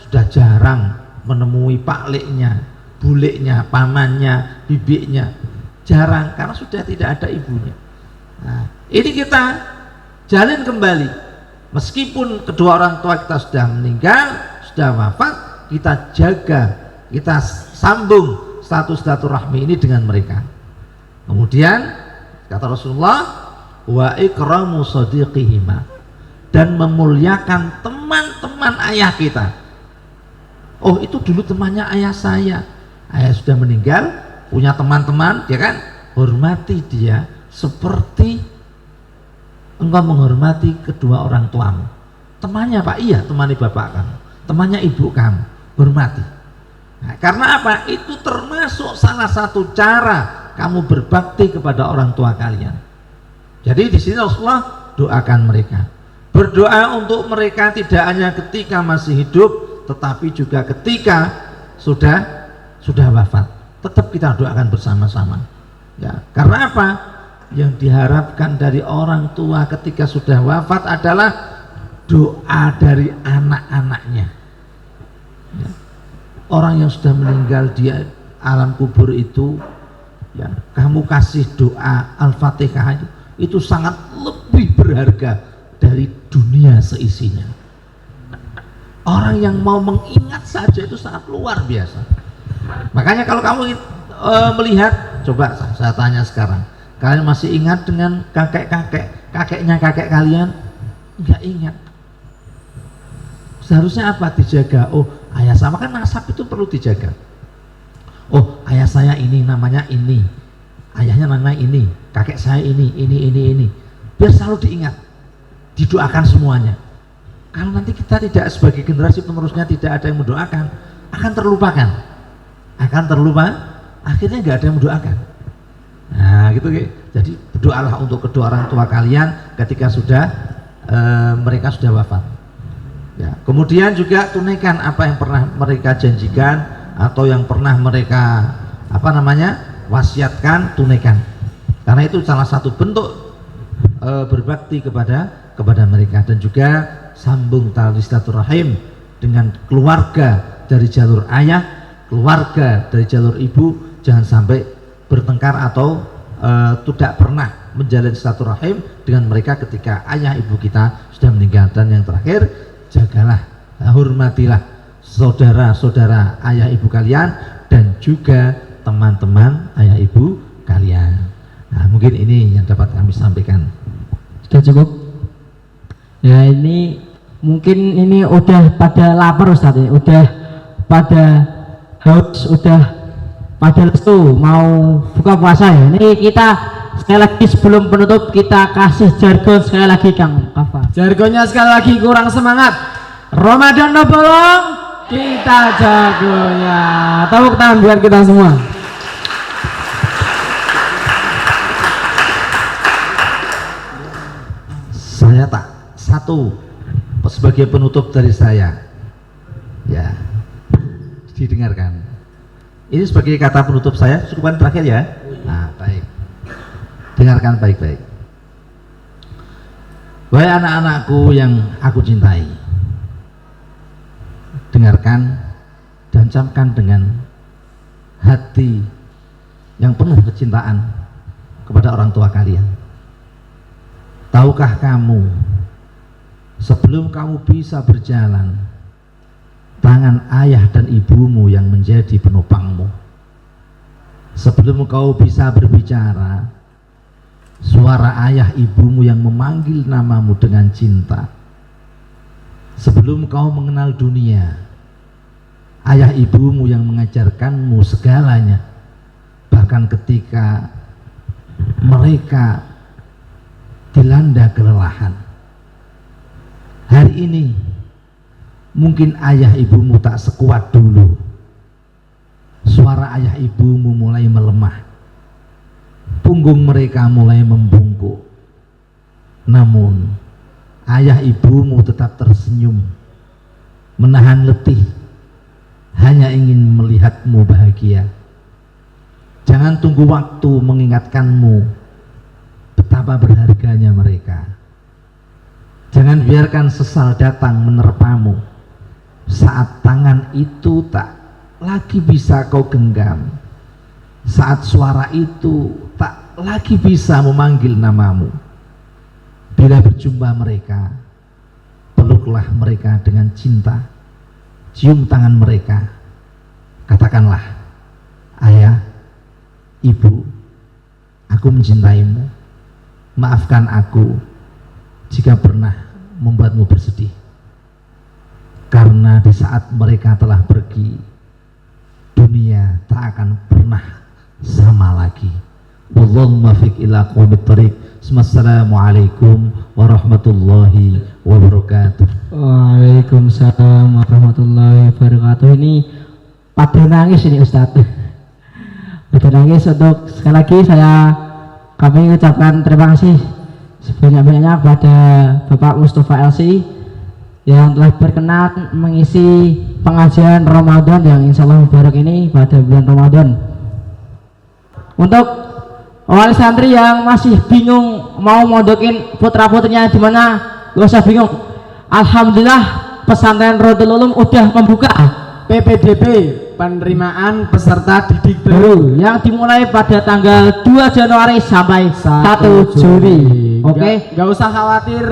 sudah jarang menemui pak leknya, buleknya, pamannya, bibiknya, jarang karena sudah tidak ada ibunya. Nah, ini kita jalin kembali, meskipun kedua orang tua kita sudah meninggal, sudah wafat, kita jaga, kita sambung status silaturahmi ini dengan mereka. Kemudian kata Rasulullah, wa ikramu sadiqihima, dan memuliakan teman-teman ayah kita. Oh, itu dulu temannya ayah saya, ayah sudah meninggal, punya teman-teman, ya kan, hormati dia seperti engkau menghormati kedua orang tuamu. Temannya Pak, iya, temani bapak kamu, temannya ibu kamu, hormati. Nah, karena apa? Itu termasuk salah satu cara kamu berbakti kepada orang tua kalian. Jadi di sini Rasulullah doakan mereka, berdoa untuk mereka tidak hanya ketika masih hidup, tetapi juga ketika sudah wafat. Tetap kita doakan bersama-sama. Ya, karena apa? Yang diharapkan dari orang tua ketika sudah wafat adalah doa dari anak-anaknya. Ya. Orang yang sudah meninggal di alam kubur itu, ya, kamu kasih doa Al-Fatihah itu sangat lebih berharga dari dunia seisinya. Orang yang mau mengingat saja itu sangat luar biasa. Makanya kalau kamu melihat, coba saya tanya sekarang, kalian masih ingat dengan kakeknya kakek kalian? Enggak ingat. Seharusnya apa? Dijaga. Oh, ayah sama, kan nasab itu perlu dijaga. Oh, ayah saya ini namanya ini, ayahnya namanya ini, kakek saya ini. Biar selalu diingat, didoakan semuanya. Kalau nanti kita tidak sebagai generasi penerusnya tidak ada yang mendoakan, akan terlupakan, akhirnya nggak ada yang mendoakan. Nah gitu. Jadi berdoalah untuk kedua orang tua kalian ketika sudah mereka sudah wafat. Ya. Kemudian juga tunaikan apa yang pernah mereka janjikan atau yang pernah mereka wasiatkan, tunaikan. Karena itu salah satu bentuk berbakti kepada mereka. Dan juga sambung tali silaturahim dengan keluarga dari jalur ayah, keluarga dari jalur ibu. Jangan sampai bertengkar atau tidak pernah menjalin silaturahim dengan mereka ketika ayah ibu kita sudah meninggal. Dan yang terakhir, jagalah, hormatilah saudara-saudara ayah ibu kalian dan juga teman-teman ayah ibu kalian. Nah, mungkin ini yang dapat kami sampaikan. Sudah cukup? Ya, ini mungkin ini udah pada lapar Ustaz ya, udah pada haus, udah pada lesu mau buka puasa ya. Ini kita sekali lagi sebelum penutup kita kasih jargon sekali lagi Kang Kafa. Jargonnya sekali lagi kurang semangat. Ramadan no bolong, kita jagonya. Tepuk tangan buat kita semua. Saya sebagai penutup dari saya, ya, didengarkan. Ini sebagai kata penutup saya, cukupan terakhir ya. Nah, baik. Dengarkan baik-baik. Wahai anak-anakku yang aku cintai, dengarkan dan camkan dengan hati yang penuh kecintaan kepada orang tua kalian. Tahukah kamu, sebelum kamu bisa berjalan, tangan ayah dan ibumu yang menjadi penopangmu. Sebelum kau bisa berbicara, suara ayah ibumu yang memanggil namamu dengan cinta. Sebelum kau mengenal dunia, ayah ibumu yang mengajarkanmu segalanya. Bahkan ketika mereka dilanda kelelahan. Hari ini mungkin ayah ibumu tak sekuat dulu. Suara ayah ibumu mulai melemah, punggung mereka mulai membungkuk. Namun ayah ibumu tetap tersenyum, menahan letih, hanya ingin melihatmu bahagia. Jangan tunggu waktu mengingatkanmu betapa berharganya mereka. Jangan biarkan sesal datang menerpamu saat tangan itu tak lagi bisa kau genggam, saat suara itu tak lagi bisa memanggil namamu. Bila berjumpa mereka, peluklah mereka dengan cinta, cium tangan mereka, katakanlah, ayah, ibu, aku mencintaimu. Maafkan aku jika pernah membuatmu bersedih. Karena di saat mereka telah pergi, dunia tak akan pernah sama lagi. Wallahu muwaffiq ila aqwamit thoriq. Assalamualaikum warahmatullahi wabarakatuh. Waalaikumsalam warahmatullahi wabarakatuh. Ini pada nangis ini Ustadz. Pada nangis. Untuk sekali lagi kami ucapkan terima kasih sebanyak-banyaknya kepada Bapak Mustafa LC yang telah berkenan mengisi pengajian Ramadan yang insya Allah mubarak ini pada bulan Ramadan. Untuk wali santri yang masih bingung mau mondokin putra-putrinya di mana, gak usah bingung. Alhamdulillah pesantren Rodul Ulum udah membuka PPDB, penerimaan peserta didik baru, yang dimulai pada tanggal 2 Januari sampai 1 Juli. Oke, nggak usah khawatir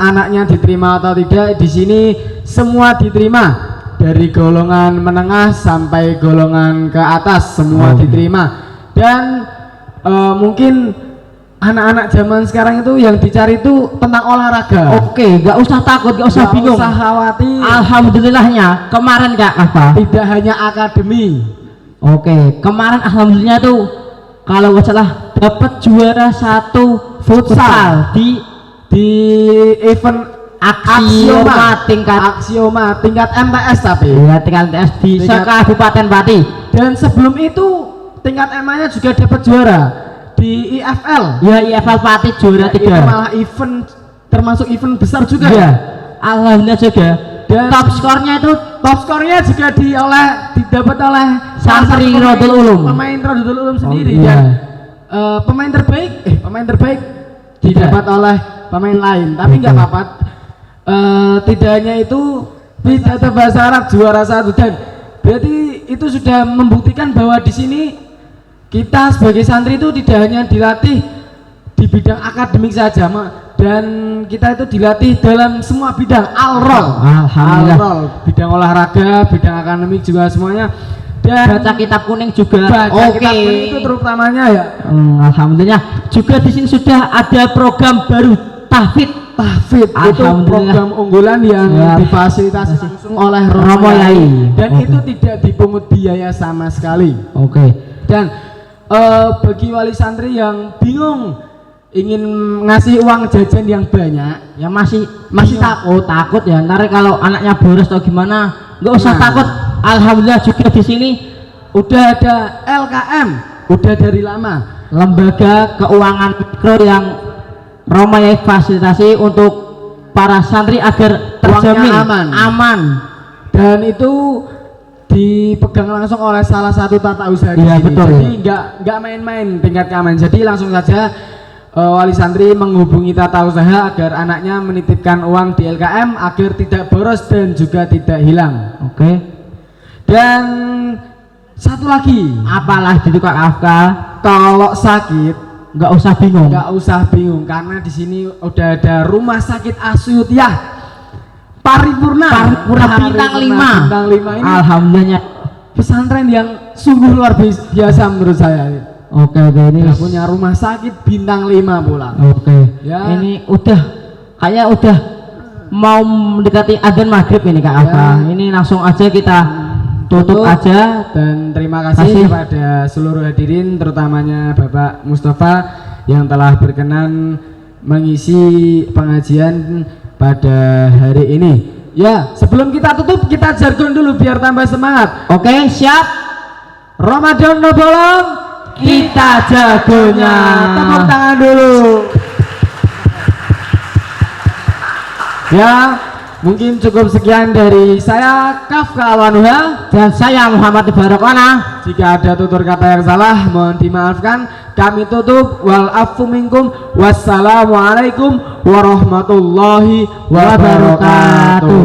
anaknya diterima atau tidak. Di sini semua diterima. dari golongan menengah sampai golongan ke atas semua diterima. Dan mungkin anak-anak zaman sekarang itu yang dicari itu tentang olahraga. Oke, nggak usah takut, nggak usah bingung. Nggak usah khawatir. Alhamdulillahnya kemarin Kak Kafa. Tidak hanya akademi. Oke, kemarin alhamdulillah tuh kalau nggak salah dapat juara 1 futsal di event Aksioma tingkat MTS tapi ya, tingkat MTS di Kabupaten Pati. Dan sebelum itu tingkat MA-nya juga dapat juara di IFL. Ya, IFL Pati juara 3. Itu malah event termasuk event besar juga. Ya, alhamdulillah juga. Dan top skornya itu juga didapat oleh Santri Rodul Ulum. Pemain Rodul Ulum sendiri. Iya. Dan pemain terbaik didapat oleh pemain lain. Tapi nggak apa-apa. Tidak hanya itu, Pidata Bahasa Arab juara 1, dan berarti itu sudah membuktikan bahwa di sini kita sebagai santri itu tidak hanya dilatih di bidang akademik saja, dan kita itu dilatih dalam semua bidang Alhamdulillah. Bidang olahraga, bidang akademik juga semuanya. Dan baca kitab kuning juga. Baca kitab kuning itu terutamanya ya. Alhamdulillah. Juga di sini sudah ada program baru tahfidz. Itu program unggulan yang difasilitasi langsung oleh Romo Yai, dan itu tidak dipungut biaya sama sekali. Dan bagi wali santri yang bingung ingin ngasih uang jajan yang banyak, ya masih takut ya, ntar kalau anaknya boros atau gimana, nggak usah takut. Alhamdulillah juga di sini udah ada LKM, udah dari lama, lembaga keuangan mikro yang Romo Yai fasilitasi untuk para santri agar terjamin aman. Dan itu dipegang langsung oleh salah satu tata usaha di sini. Betul. Jadi nggak main-main tingkat keamanan. Jadi langsung saja wali santri menghubungi tata usaha agar anaknya menitipkan uang di LKM agar tidak boros dan juga tidak hilang. Dan satu lagi, apalah itu Kak Afka, kalau sakit nggak usah bingung karena di sini udah ada rumah sakit Asyutiah paripurna bintang 5 ini. Alhamdulillah, pesantren yang sungguh luar biasa menurut saya. Ini punya rumah sakit bintang 5 pula. Ya. Ini kayaknya udah mau mendekati adzan maghrib ini Kak Afka. Ini langsung aja kita tutup aja, dan terima kasih kepada seluruh hadirin, terutamanya Bapak Mustafa yang telah berkenan mengisi pengajian pada hari ini. Ya, sebelum kita tutup kita jargon dulu biar tambah semangat. Siap. Ramadan no bolong, kita jagonya. Tepuk tangan dulu. Ya, mungkin cukup sekian dari saya Kafka Alwanuha dan saya Muhammad Ibarakwana. Jika ada tutur kata yang salah mohon dimaafkan. Kami tutup, wal afu minkum, wassalamualaikum warahmatullahi wabarakatuh.